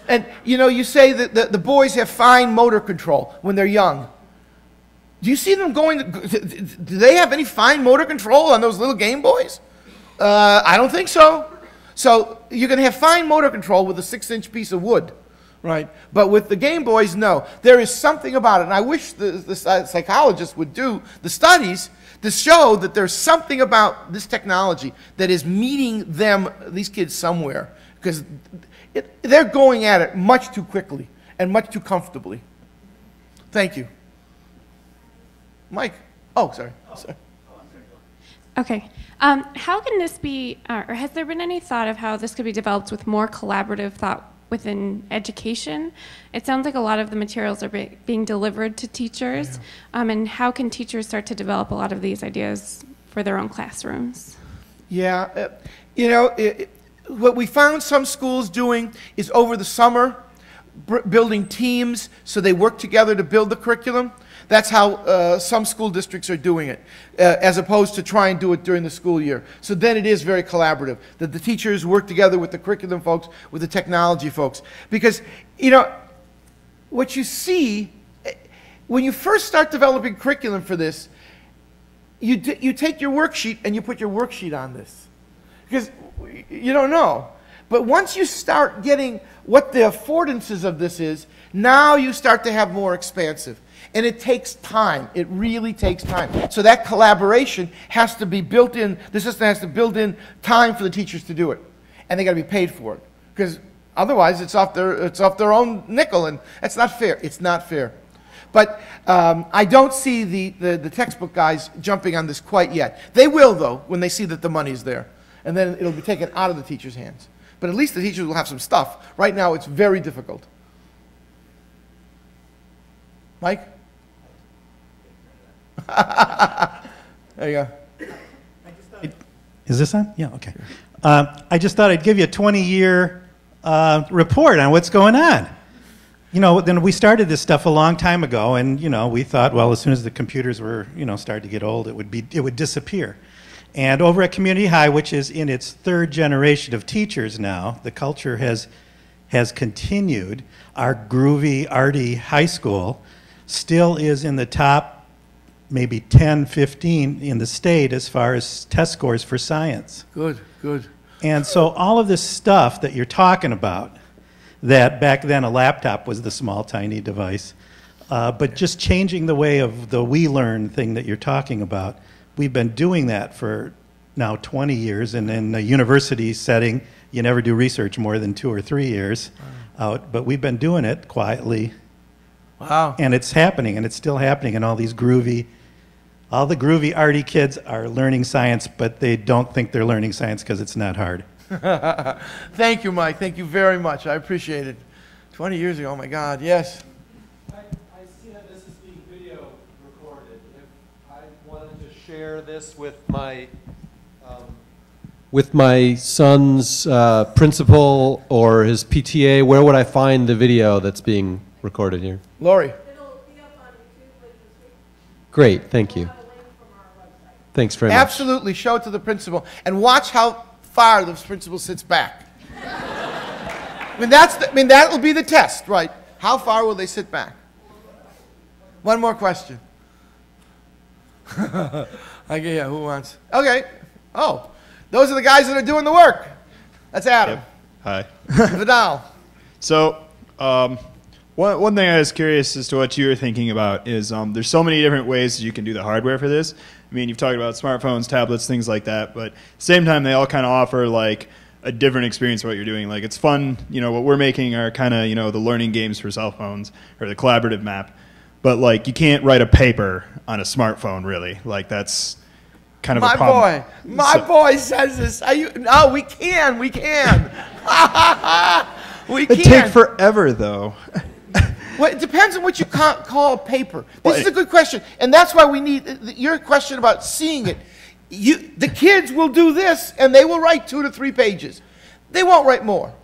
And, you say that the boys have fine motor control when they're young. Do you see them going, do they have any fine motor control on those little Game Boys? I don't think so. So you're going to have fine motor control with a 6-inch piece of wood, right? But with the Game Boys, no. There is something about it, and I wish the psychologists would do the studies to show that there's something about this technology that is meeting these kids somewhere, because they're going at it much too quickly and much too comfortably. Thank you. Mike. Oh, sorry. Okay. How can this be, or has there been any thought of how this could be developed with more collaborative thought within education? It sounds like a lot of the materials are being delivered to teachers, and how can teachers start to develop a lot of these ideas for their own classrooms? Yeah, what we found some schools doing is over the summer, building teams so they work together to build the curriculum. That's how some school districts are doing it, as opposed to try and do it during the school year. So then it is very collaborative, that the teachers work together with the curriculum folks, with the technology folks. Because, what you see, when you first start developing curriculum for this, you take your worksheet and you put your worksheet on this. Because you don't know. But once you start getting what the affordances of this is, now you start to have more expansive. And it takes time. It really takes time. So that collaboration has to be built in. The system has to build in time for the teachers to do it. And they got to be paid for it. Because otherwise it's off their own nickel, and that's not fair. It's not fair. But I don't see the textbook guys jumping on this quite yet. They will, though, when they see that the money's there. And then it'll be taken out of the teachers' hands. But at least the teachers will have some stuff. Right now it's very difficult. Mike? There you go. Is this on? Yeah, okay. I just thought I'd give you a 20-year report on what's going on. Then we started this stuff a long time ago, and we thought, well, as soon as the computers were started to get old, it would disappear. And over at Community High, which is in its 3rd generation of teachers now, the culture has has continued. Our groovy, arty high school still is in the top maybe 10, 15 in the state as far as test scores for science. Good, good. And so all of this stuff that you're talking about, that back then a laptop was the small, tiny device, but just changing the way of the we learn thing that you're talking about, we've been doing that for now 20 years, and in a university setting, you never do research more than 2 or 3 years out, but we've been doing it quietly. Wow. And it's happening, and it's still happening, and all the groovy, arty kids are learning science, but they don't think they're learning science because it's not hard. Thank you, Mike. Thank you very much. I appreciate it. 20 years ago, oh my God, yes. I see that this is being video recorded. If I wanted to share this with my son's principal or his PTA, where would I find the video that's being recorded here? Lori. Great, thank you. Thanks very much. Absolutely, show it to the principal. And watch how far the principal sits back. That will be the test, right? How far will they sit back? One more question. Okay, yeah, who wants? Okay. Oh, those are the guys that are doing the work. That's Adam. Yep. Hi. Vidal. So, one thing I was curious as to what you were thinking about is there's so many different ways that you can do the hardware for this. I mean, you've talked about smartphones, tablets, things like that, but at the same time, they all kind of offer like a different experience of what you're doing. Like, it's fun, you know, what we're making are kind of, you know, the learning games for cell phones or the collaborative map. But like, you can't write a paper on a smartphone, really. Like, that's kind of a problem. My boy says this. No, we can. We can. It'd take forever, though. Well, it depends on what you call a paper. This is a good question, and that's why we need your question about seeing it. The kids will do this, and they will write 2 to 3 pages. They won't write more.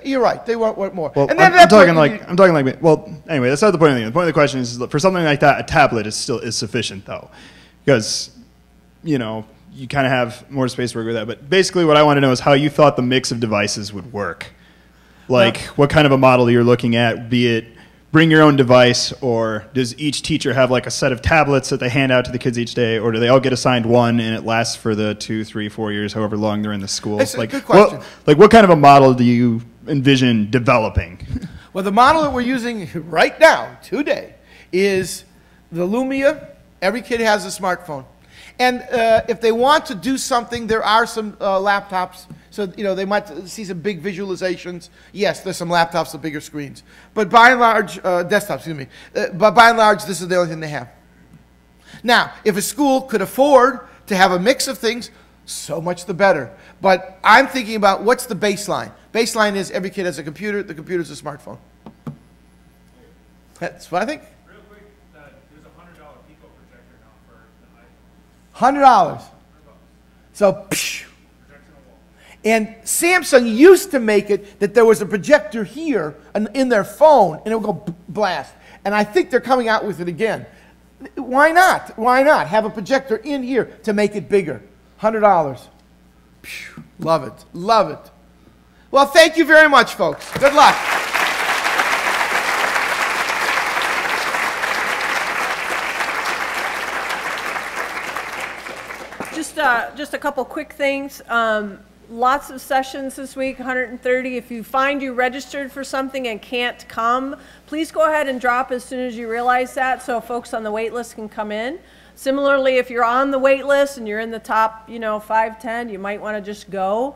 You're right. They won't write more. Well, I'm talking like. Well, anyway, that's not the point of the thing. The point of the question is, for something like that, a tablet is sufficient, though, because you know you kind of have more space to work with that. But basically, what I want to know is how you thought the mix of devices would work. Like, what kind of a model you're looking at, be it bring your own device, or does each teacher have like a set of tablets that they hand out to the kids each day, or do they all get assigned one and it lasts for the 2, 3, 4 years, however long they're in the school? That's a good question. What kind of a model do you envision developing? Well, the model that we're using right now, today, is the Lumia. Every kid has a smartphone. And if they want to do something, there are some laptops. So, you know, they might see some big visualizations. Yes, there's some laptops with bigger screens. But by and large, desktops, excuse me. But by and large, this is the only thing they have. Now, if a school could afford to have a mix of things, so much the better. But I'm thinking about what's the baseline. Baseline is every kid has a computer. The computer's a smartphone. That's what I think. Real quick, there's a $100 Pico projector now for the iPhone. $100. So, and Samsung used to make it that there was a projector here in their phone, and it would go blast. And I think they're coming out with it again. Why not? Why not have a projector in here to make it bigger? $100. Love it. Love it. Well, thank you very much, folks. Good luck. Just a couple quick things. Lots of sessions this week, 130. If you find you registered for something and can't come, please go ahead and drop as soon as you realize that so folks on the wait list can come in. Similarly, if you're on the wait list and you're in the top, 5, 10, you might want to just go.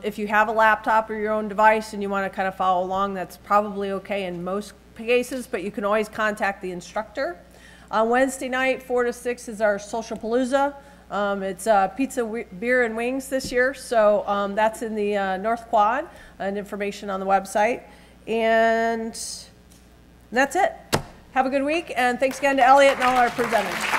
If you have a laptop or your own device and you want to kind of follow along, that's probably okay in most cases, but you can always contact the instructor. On Wednesday night, 4 to 6 is our Social Palooza. It's pizza, beer, and wings this year, so that's in the North Quad, and information on the website. And that's it. Have a good week, and thanks again to Elliot and all our presenters.